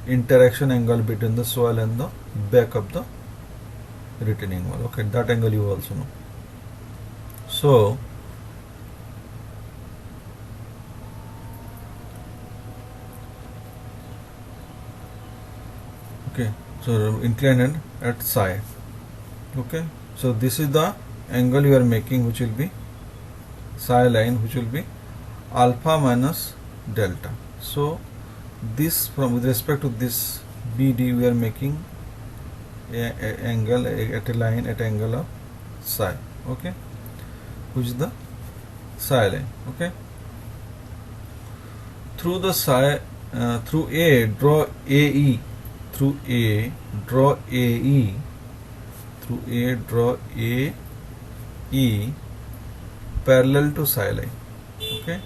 interaction angle between the soil and the back of the retaining wall. Okay, that angle you also know. So okay, so inclined at psi. Okay, so this is the angle you are making, which will be psi line, which will be alpha minus delta. So this, from with respect to this BD, we are making a angle at a line at angle of psi. Okay, which is the psi line. Okay, through the psi, through A, draw AE. Through A, draw AE. Through A, draw AE parallel to psi line. Okay,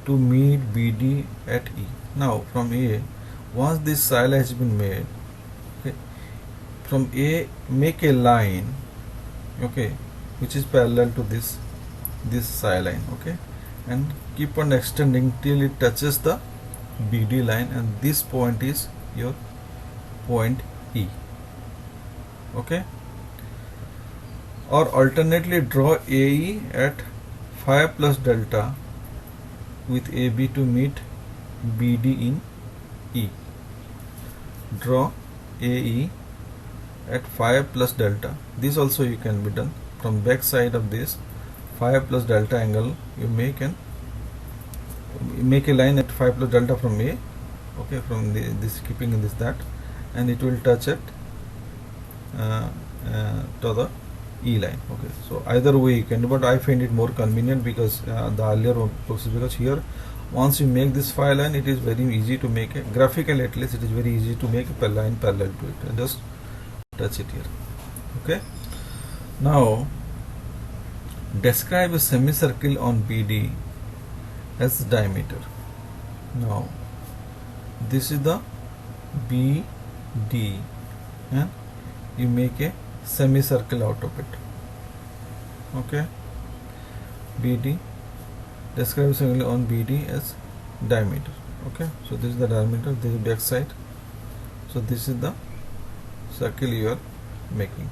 to meet BD at E. Now from A, once this psi line has been made, okay, from A make a line, okay, which is parallel to this psi line. Okay, and keep on extending till it touches the BD line, and this point is your point E. Okay, or alternately draw AE at phi plus delta with AB to meet BD in E. Draw AE at phi plus delta. This also you can be done from back side of this phi plus delta angle. You make a line at phi plus delta from A. Okay, from this keeping in this that, and it will touch at to the E line. Okay, so either way you can do, but I find it more convenient because the earlier one process, because here once you make this phi line, it is very easy to make a graphical, at least it is very easy to make a line parallel to it, and just touch it here. Okay, now describe a semicircle on BD as diameter. Now this is the BD and you make a semicircle out of it. Okay, BD, describe semicircle on BD as diameter. Okay, so this is the diameter, this is back side, so this is the circle you are making.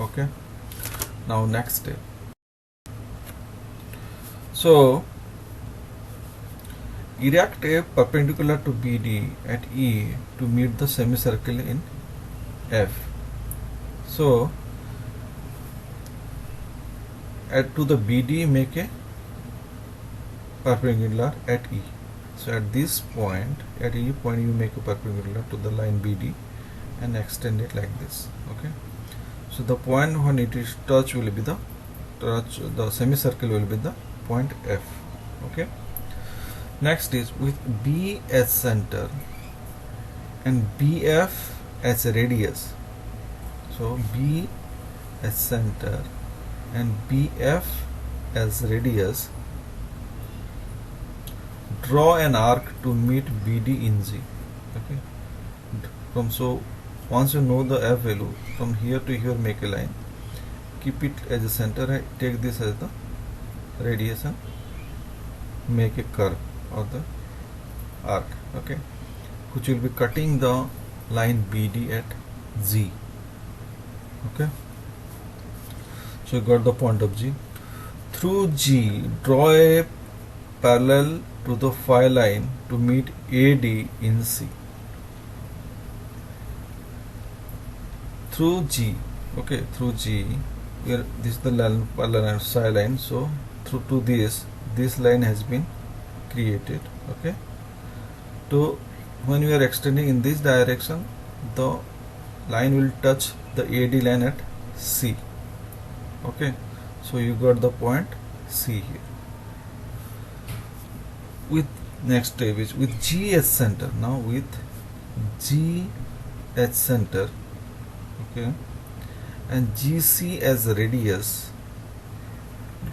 Okay, now next step, So erect a perpendicular to BD at E to meet the semicircle in F. So to the BD make a perpendicular at E. So at this point, at E point, you make a perpendicular to the line BD and extend it like this. Okay. So the point when it is touch will be the semicircle will be the point F. Okay. Next is with B as center and BF as a radius. So B as center and BF as radius, draw an arc to meet BD in G. Okay. So once you know the F value, from here to here make a line, keep it as a center, take this as the radius and make a curve or the arc, okay, which will be cutting the line BD at G. Okay. So you got the point of G. Through G, draw a parallel to the phi line to meet AD in C. Through G, okay, through G, here this is the parallel psi line. So through to this line has been created. Okay. So when we are extending in this direction, the line will touch the AD line at C. Okay. So you got the point C here. With next step is with G as center. Now with G as center, okay, and GC as radius,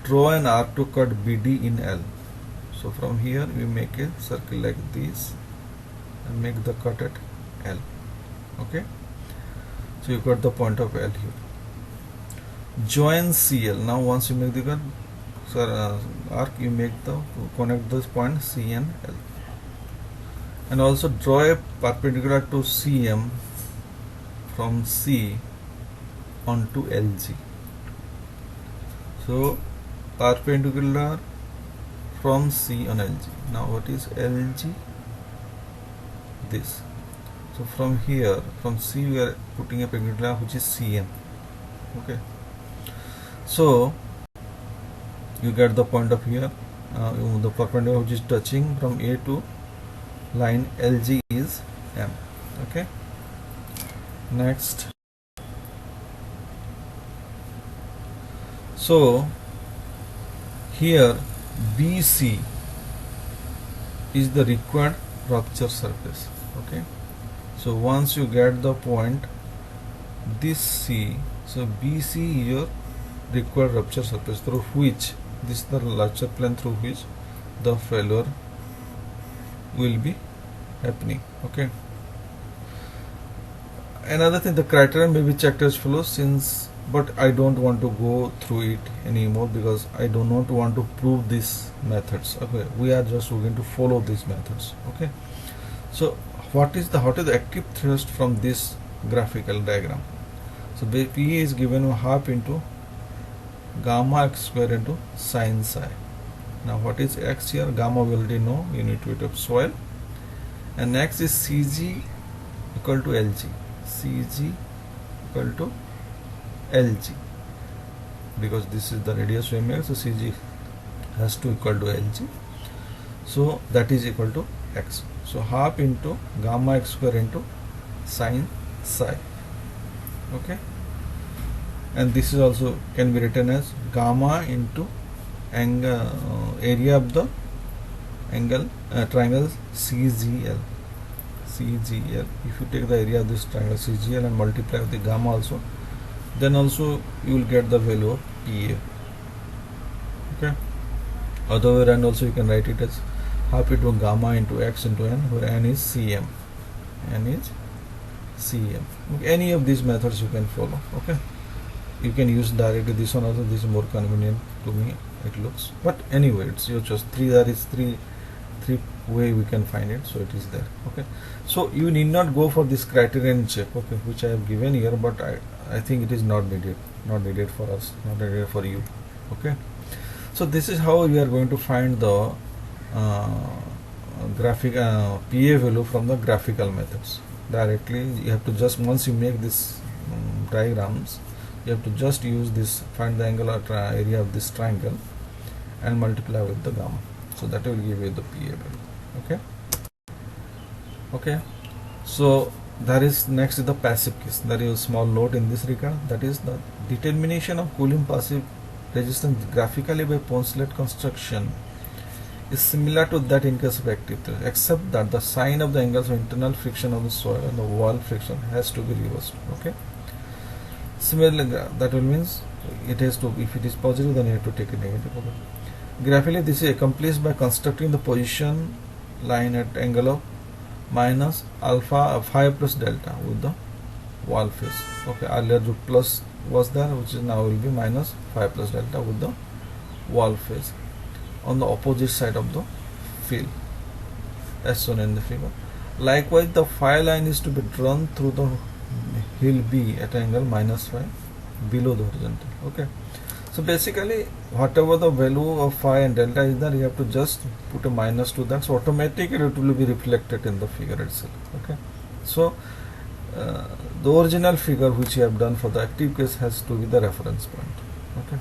draw an arc to cut BD in L. So from here we make a circle like this and make the cut at L. Okay. So you got the point of L here. Join CL. Now once you make the arc, you make the connect this point C and L, and also draw a perpendicular to CM from C onto LG. So perpendicular from C on LG. Now what is LG? This. So from here, from C we are putting a perpendicular which is CM. Okay. So you get the point of here. The perpendicular which is touching from A to line LG is M. Okay. Next. So here BC is the required rupture surface. Okay. So once you get the point, this C, so BC is your required rupture surface through which this is the rupture plane through which the failure will be happening. Okay. Another thing, the criterion may be checked as follows, but I don't want to go through it anymore because I do not want to prove these methods. Okay, we are just going to follow these methods. Okay. So what is the active thrust from this graphical diagram? So P is given half into gamma x square into sin psi. Now what is x here? Gamma we already know, unit weight of soil, and x is Cg equal to Lg. Cg equal to Lg, because this is the radius we make, so Cg has to equal to Lg. So that is equal to x. So half into gamma x square into sin psi. Okay. And this is also can be written as gamma into angle area of the angle triangle CGL. CGL. If you take the area of this triangle CGL and multiply with the gamma also, then also you will get the value of PA. Okay. Other way around also you can write it as half into gamma into x into n, where n is Cm. N is Cm. Okay. Any of these methods you can follow. Okay. You can use directly this one also. This is more convenient to me, it looks. But anyway, it's your choice. There is three way we can find it, so it is there. Okay. So you need not go for this criterion check, okay, which I have given here, but I think it is not needed for us, not needed for you. Okay. So this is how we are going to find the graphic PA value from the graphical methods. Directly you have to just, once you make this diagrams, you have to just use this, find the angular area of this triangle and multiply with the gamma. So that will give you the PA value. Okay. So there is next is the passive case. There is a small note in this regard, that is the determination of Coulomb passive resistance graphically by Poncelet construction is similar to that in case of active thrust, except that the sign of the angles of internal friction of the soil and the wall friction has to be reversed. Okay. Similarly, that will means it has to, if it is positive, then you have to take a negative. Okay. Graphically, this is accomplished by constructing the position line at angle of minus alpha phi plus delta with the wall face. Okay, earlier the plus was there, which is now will be minus phi plus delta with the wall face on the opposite side of the field as shown in the figure. Likewise, the phi line is to be drawn through the hill B at angle minus phi below the horizontal. Okay. So basically, whatever the value of phi and delta is there, you have to just put a minus to that. So automatically it will be reflected in the figure itself. Okay. So the original figure which you have done for the active case has to be the reference point. Okay.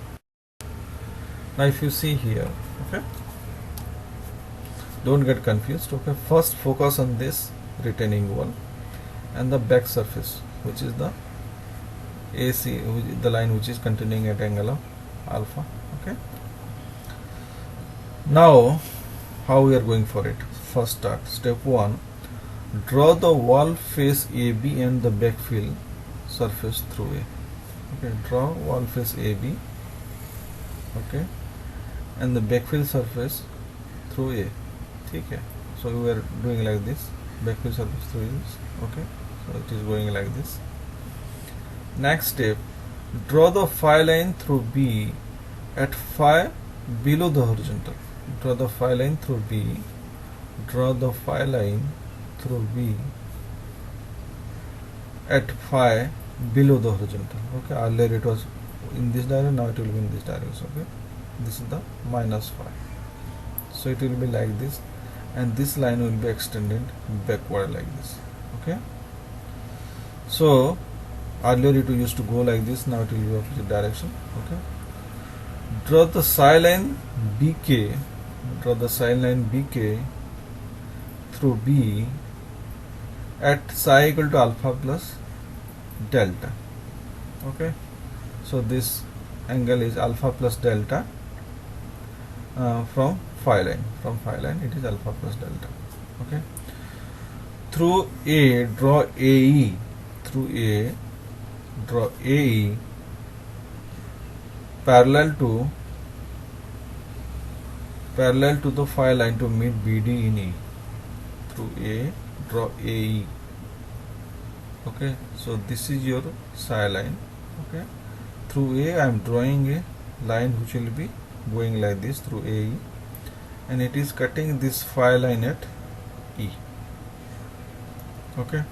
Now if you see here, okay, don't get confused. Okay. First focus on this retaining wall and the back surface, which is the AC, the line which is containing at angle of alpha. Okay. Now how we are going for it? First start, step 1, draw the wall face AB and the backfill surface through A. Okay, draw wall face AB, okay, and the backfill surface through A. Okay. So we are doing like this, backfill surface through this. Okay, so it is going like this. Next step, draw the phi line through B at phi below the horizontal. Draw the phi line through B. Draw the phi line through B at phi below the horizontal. Okay, earlier it was in this direction, now it will be in this direction. Okay, this is the minus phi. So it will be like this, and this line will be extended backward like this. Okay, so earlier it used to go like this, now it will be opposite direction. Okay, draw the psi line BK, draw the psi line BK through B at psi equal to alpha plus delta. Okay, so this angle is alpha plus delta from phi line. From phi line it is alpha plus delta. Okay, through A, draw AE, through A, draw AE parallel to the phi line to meet BD in E. Through A, draw AE. Okay, so this is your psi line. Okay, through A I am drawing a line which will be going like this through AE, and it is cutting this phi line at E. Okay,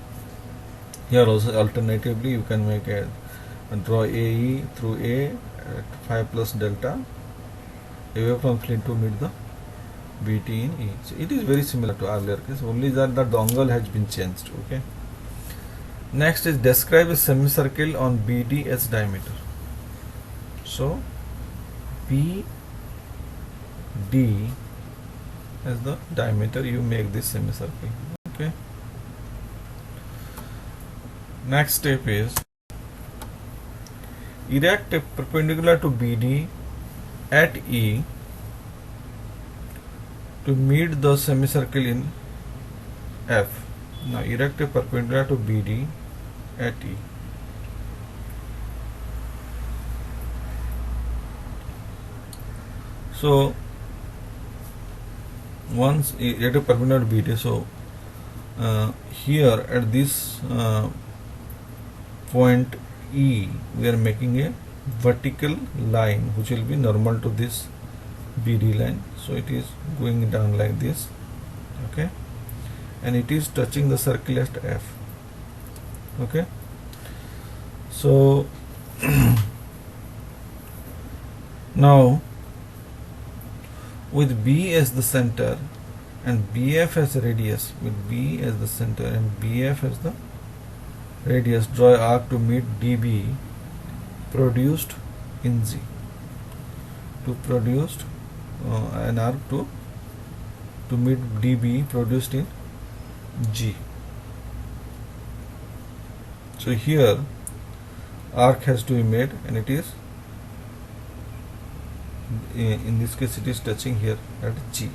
here also alternatively you can make a draw AE through A at phi plus delta away from field to meet the BT in E. So it is very similar to earlier case, only that the angle has been changed. Okay. Next is describe a semicircle on BD as diameter. So BD as the diameter, you make this semicircle. Okay. Next step is erect a perpendicular to BD at E to meet the semicircle in F. Now erect a perpendicular to BD at E. So once erect a perpendicular to BD, so here at this point E, we are making a vertical line which will be normal to this BD line. So it is going down like this. Okay, and it is touching the circle at F. Okay, so now with B as the center and BF as the radius, with B as the center and BF as the radius, draw an arc to meet DB produced in G. To produced an arc to meet DB produced in G. So here arc has to be made, and it is, in this case it is touching here at G.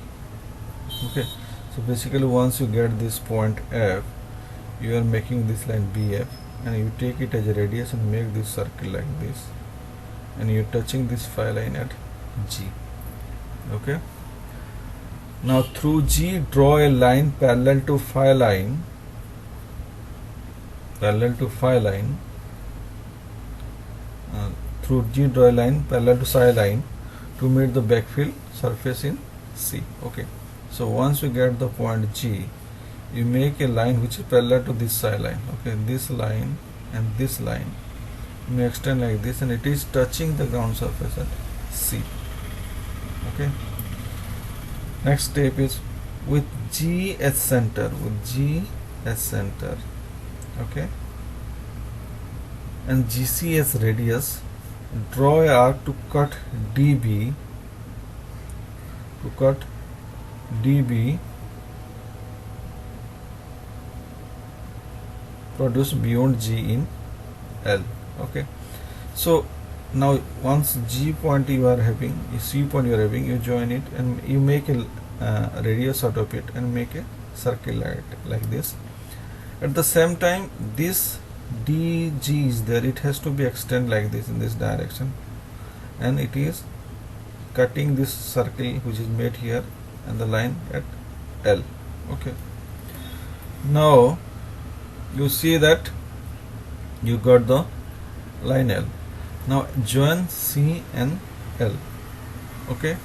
Okay, so basically once you get this point F, you are making this line BF and you take it as a radius and make this circle like this, and you are touching this phi line at G. Okay, now through G draw a line parallel to phi line, through G draw a line parallel to psi line to meet the backfill surface in C. Okay, so once you get the point G, you make a line which is parallel to this psi line. Okay, this line and this line you extend like this, and it is touching the ground surface at C. Okay, next step is with G as center, okay, and GC as radius, draw a arc to cut DB, produced beyond G in L. Okay, so now once G point you are having, C point you are having, you join it and you make a radius out of it and make a circle like this. At the same time, this DG is there, it has to be extended like this in this direction, and it is cutting this circle which is made here and the line at L. Okay, now you see that you got the line L. Now join C and L. Okay,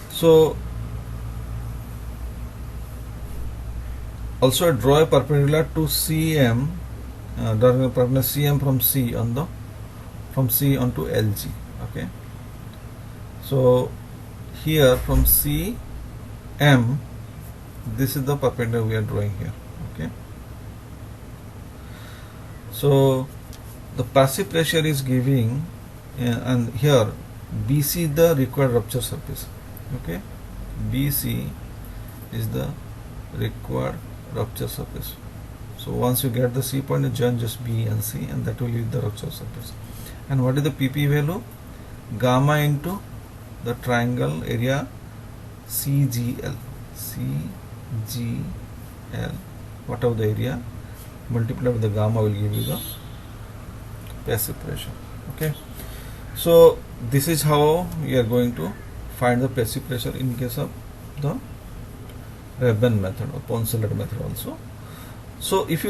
so also draw a perpendicular to CM, perpendicular CM from C onto LG. Okay, so here from CM, this is the perpendicular we are drawing here. Okay, so the passive pressure is giving, and here BC the required rupture surface. Okay, BC is the required rupture surface. So once you get the C point, you join just B and C, and that will give the rupture surface. And what is the PP value? Gamma into the triangle area CGL, whatever the area, multiply with the gamma will give you the passive pressure. Okay, so this is how we are going to find the passive pressure in case of the Rabban method or Poncelet method also. So if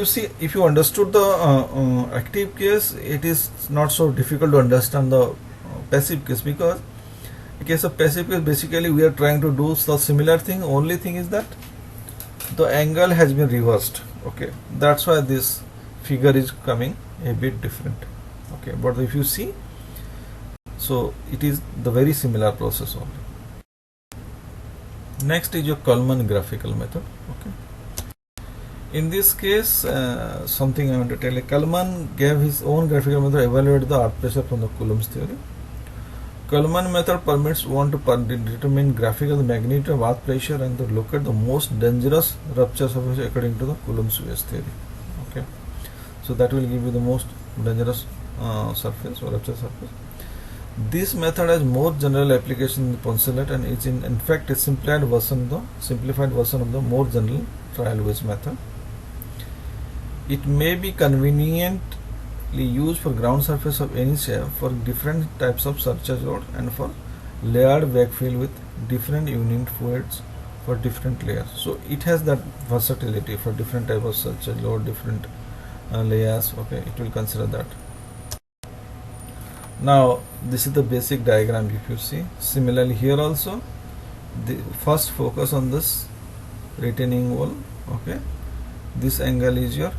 you understood the active case, it is not so difficult to understand the passive case, because in case of passive case basically we are trying to do the similar thing. Only thing is that the angle has been reversed. Okay, that's why this figure is coming a bit different. Okay, but if you see, so it is the very similar process only. Next is your Kalman graphical method. Okay, in this case something I want to tell you. Kalman gave his own graphical method to evaluate the earth pressure from the Coulomb's theory. Kalman method permits one to determine graphical magnitude of earth pressure and to locate the most dangerous rupture surface according to the Coulomb's Wave theory. Okay, so that will give you the most dangerous surface or rupture surface. This method has more general application in the Poncelet, and is in fact a simplified version of the more general trial wedge method. It may be conveniently used for ground surface of any shape, for different types of surcharge load, and for layered backfill with different unit fluids for different layers. So it has that versatility for different type of surcharge load, different layers. Okay, it will consider that. Now this is the basic diagram. If you see, similarly here also, the first focus on this retaining wall. Okay, this angle is your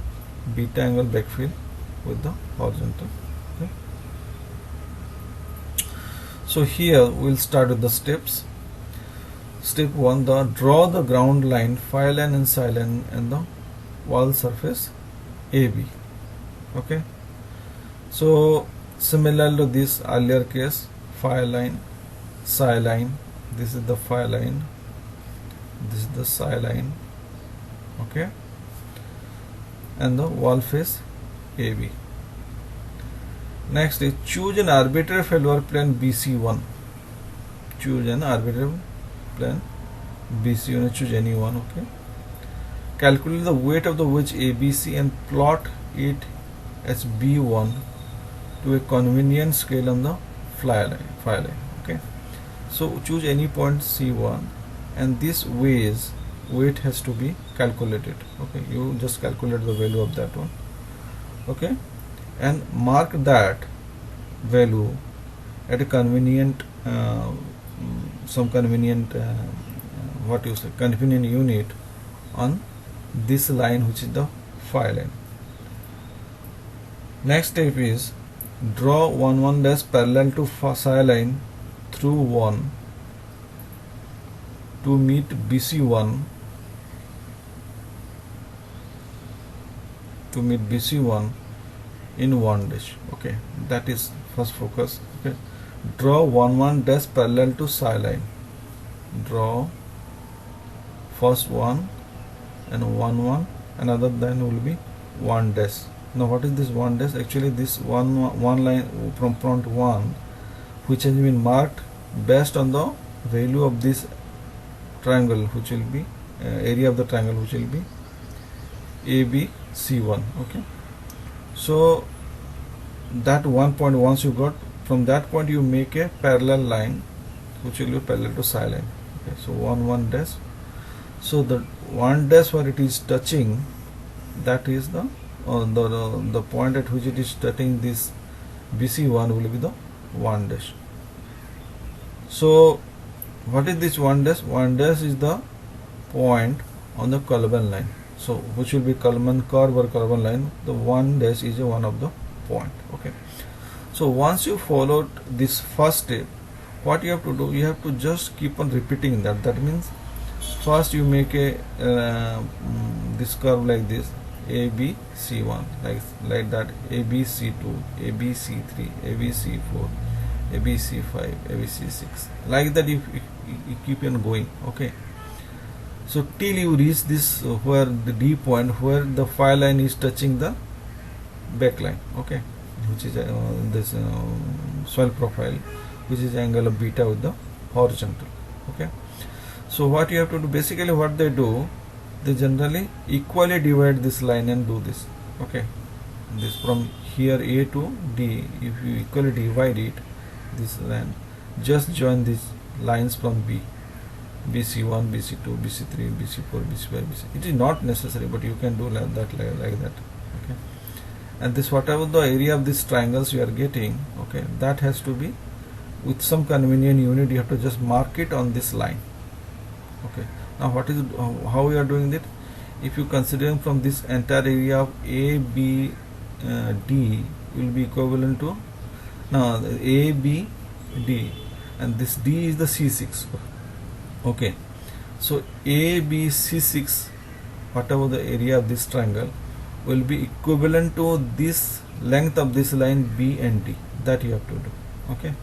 beta angle backfill with the horizontal. Okay, so here we'll start with the steps. Step 1, the draw the ground line, phi line and psi line and the wall surface AB. Okay, so similar to this earlier case, phi line, psi line, this is the phi line, this is the psi line, okay, and the wall face AB. Next is choose an arbitrary failure plane BC1. Choose an arbitrary plane BC1, choose any one, okay. Calculate the weight of the wedge ABC and plot it as B1 to a convenient scale on the phi line, okay. So choose any point C1 and this weight has to be calculated, okay. You just calculate the value of that one, okay, and mark that value at a convenient some convenient convenient unit on this line, which is the phi line. Next step is draw 1 dash parallel to psi line through 1 to meet BC1 in 1 dash, okay. That is first focus, okay. Draw 1 dash parallel to psi line. Draw first 1 and 1 another, then will be 1 dash. Now what is this 1 dash? Actually this one line from front 1 which has been marked based on the value of this triangle, which will be area of the triangle, which will be ABC1, okay. So that 1 point, once you got, from that point you make a parallel line which will be parallel to psi line, okay. So 1 dash, so the 1 dash where it is touching, that is the point at which it is touching this BC1 will be the 1 dash. So what is this 1 dash? 1 dash is the point on the Colburn line, so which will be Colburn curve or Colburn line. The 1 dash is one of the point, okay. So once you followed this first step, what you have to do, you have to just keep on repeating that. That means first you make a this curve like this, ABC1, like that, ABC2, ABC3, ABC4, ABC5, ABC6, like that. You keep on going, okay. So till you reach this where the D point, where the phi line is touching the back line, okay, which is this soil profile, which is angle of beta with the horizontal, okay. So what you have to do, basically what they do, they generally equally divide this line and do this, okay. This from here A to D, if you equally divide it, this line, just join these lines from B, BC1, BC2, BC3, BC4, BC5, BC. It is not necessary, but you can do like that, okay. And this, whatever the area of these triangles you are getting, okay, that has to be with some convenient unit. You have to just mark it on this line, okay. Now what is how we are doing it? If you considering from this entire area of A, B, D will be equivalent to, now A, B, D, and this D is the C6, okay. So A, B, C6, whatever the area of this triangle, will be equivalent to this length of this line B and D. That you have to do, okay.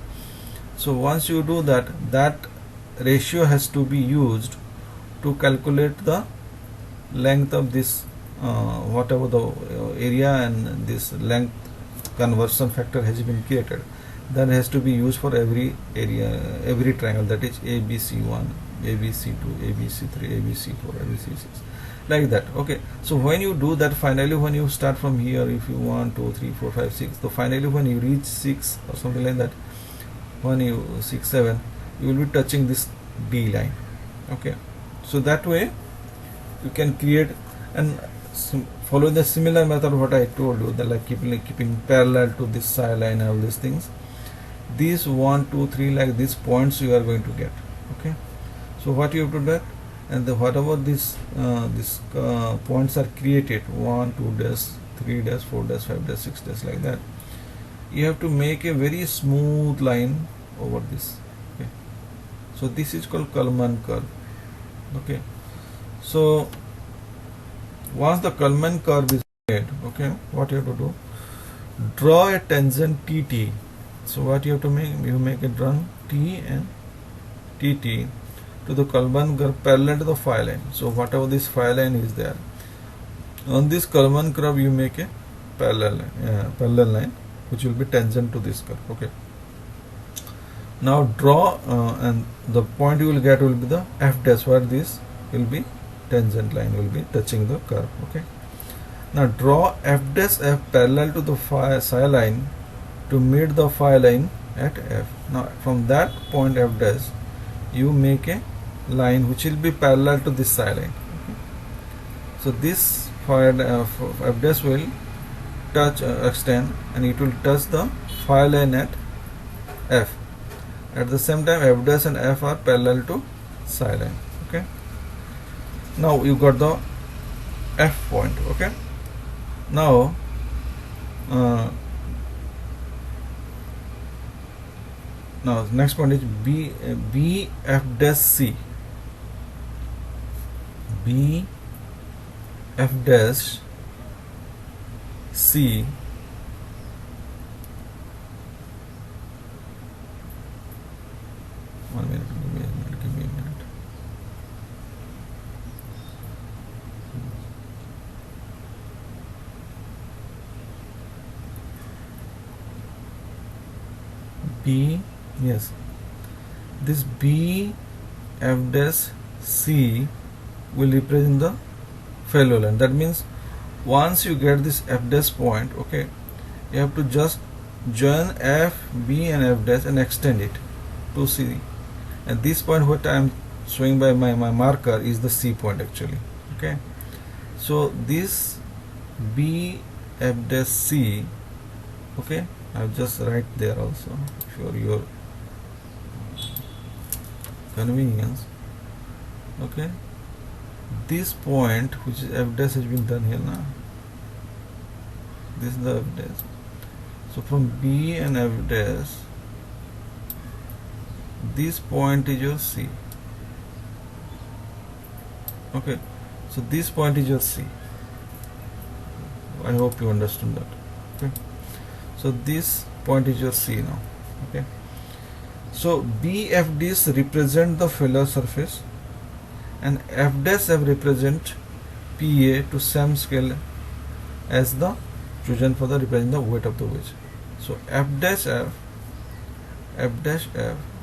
So once you do that, that ratio has to be used to calculate the length of this whatever the area, and this length conversion factor has been created. That has to be used for every area, every triangle, that is ABC1, ABC2, ABC3, ABC4, ABC6, like that, okay. So when you do that, finally when you start from here, if you want 2, 3, 4, 5, 6, so finally when you reach 6 or something like that, when you 6, 7, you will be touching this D line, okay. So that way you can create and follow the similar method what I told you, that like keeping parallel to this psi line, all these things, these 1, 2, 3, like these points you are going to get, okay. So what you have to do, and whatever these points are created, 1, 2 dash, 3 dash, 4 dash, 5 dash, 6 dash, like that, you have to make a very smooth line over this, okay. So this is called Kalman curve. Okay, so once the Kalman curve is made, okay, what you have to do, draw a tangent TT. So what you have to make, you make a run T and TT to the Kalman curve parallel to the phi line. So whatever this phi line is there, on this Kalman curve you make a parallel line which will be tangent to this curve. Okay, now draw and the point you will get will be the f dash, where this will be tangent line will be touching the curve. Okay, now draw f dash f parallel to the psi line to meet the phi line at f. Now from that point f dash you make a line which will be parallel to this psi line. Okay. So this f dash will touch extend and it will touch the phi line at f. At the same time f dash and f are parallel to psi line. Okay, now you got the f point. Okay, now now next point is b f dash c. B f dash c one minute, give me a minute. B, yes, this B f dash c will represent the failure line. That means once you get this f dash point, okay, you have to just join f, b and f dash and extend it to c. And this point what I am showing by my marker is the c point actually. Okay, so this b f dash c, okay, I'll just write there also for your convenience. Okay, this point which is f dash has been done here now. This is the f dash. So from b and f dash, this point is your c. Okay, so this point is your c. I hope you understood that. Okay, so this point is your c now. Okay, so b f dash represent the failure surface and f dash f represent PA to same scale as the chosen for the representing the weight of the wedge. So f dash f,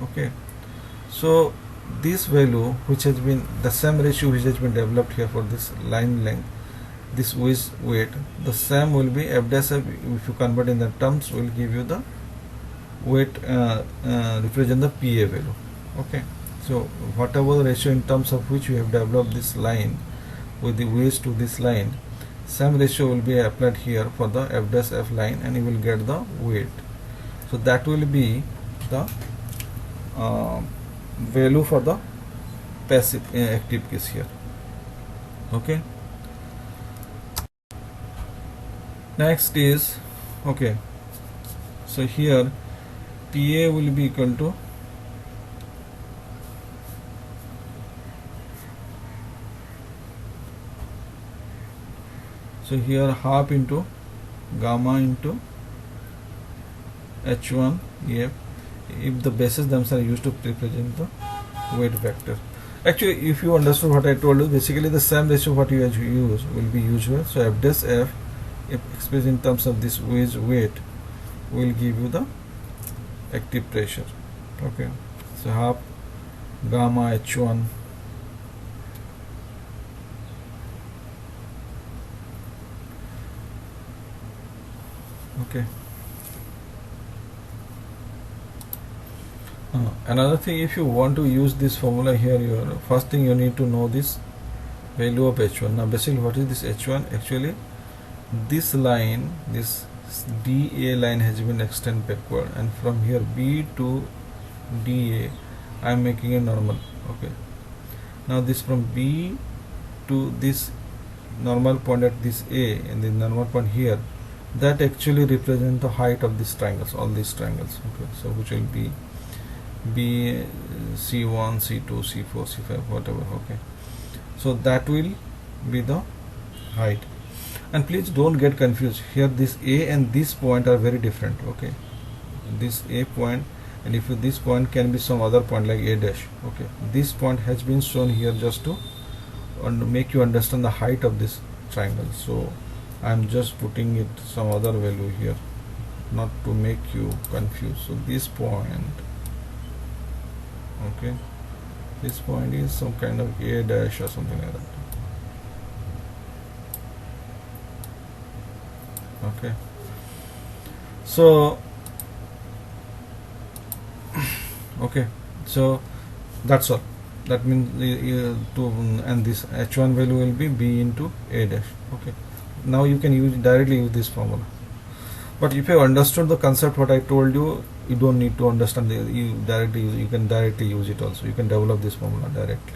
okay, so this value which has been the same ratio which has been developed here for this line length, this wedge weight, the same will be f dash f, if you convert in the terms, will give you the weight represent the PA value. Okay, so whatever the ratio in terms of which we have developed this line with the wedge to this line, same ratio will be applied here for the f dash f line and you will get the weight. So that will be the value for the passive active case here. Okay, next is, okay, so here PA will be equal to so here half into gamma into H1 EF if the bases themselves are used to represent the weight vector. Actually, if you understood what I told you, basically the same ratio what you use will be used here. So f dash f, if expressed in terms of this wedge weight, will give you the active pressure. Okay, so half gamma H1 okay. Another thing, if you want to use this formula here, your first thing you need to know this value of H1. Now basically what is this H1? Actually this line, this DA line has been extended backward, and from here B to DA I am making a normal. Okay, now this from B to this normal point at this A and the normal point here, that actually represent the height of these triangles, all these triangles. Okay, so which will be B C1 C2 C4 C5 whatever. Okay, so that will be the height. And please don't get confused here, this A and this point are very different. Okay, this A point, and if this point can be some other point like A dash. Okay, this point has been shown here just to make you understand the height of this triangle. So I am just putting it some other value here, not to make you confused. So this point, okay, this point is some kind of A dash or something like that. Okay, so okay, so that's all. That means and this h1 value will be b into a dash. Okay, now you can directly use this formula. But if you understood the concept what I told you, you don't need to understand you can directly use it also. You can develop this formula directly.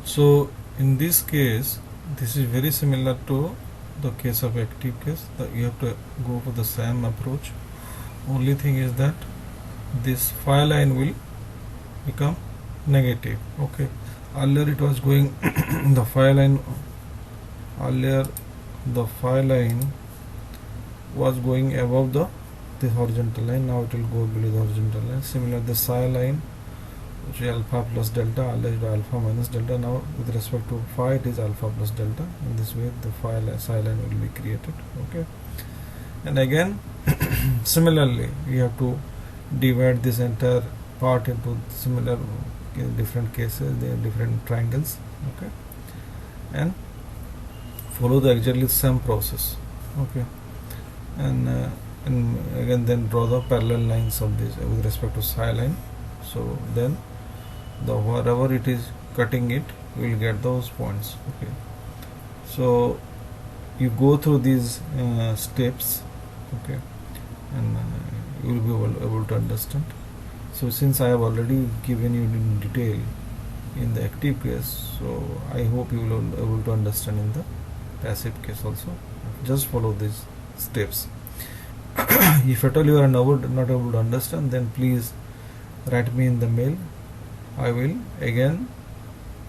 So in this case, this is very similar to the case of active case. You have to go for the same approach. Only thing is that this phi line will become negative. Okay, earlier it was going the phi line, earlier the phi line was going above this horizontal line. Now it will go below the horizontal line. Similar, the psi line, which is alpha plus delta, earlier it was alpha minus delta. Now with respect to phi, it is alpha plus delta. In this way the psi line will be created. Okay, and again similarly we have to divide this entire part into similar different cases. They are different triangles. Okay, and follow the exactly same process. Okay, and again then draw the parallel lines of this with respect to psi line. So then the wherever it is cutting it, you will get those points. Okay, so you go through these steps. Okay, and you will be able to understand. So since I have already given you in detail in the active case, so I hope you will be able to understand in the passive case also. Just follow these steps. If at all you are not able to understand, then please write me in the mail. I will again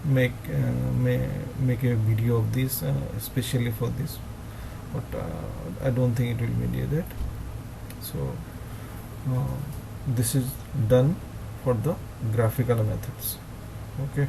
make a video of this especially for this, but I don't think it will be needed. So this is done for the graphical methods. Okay.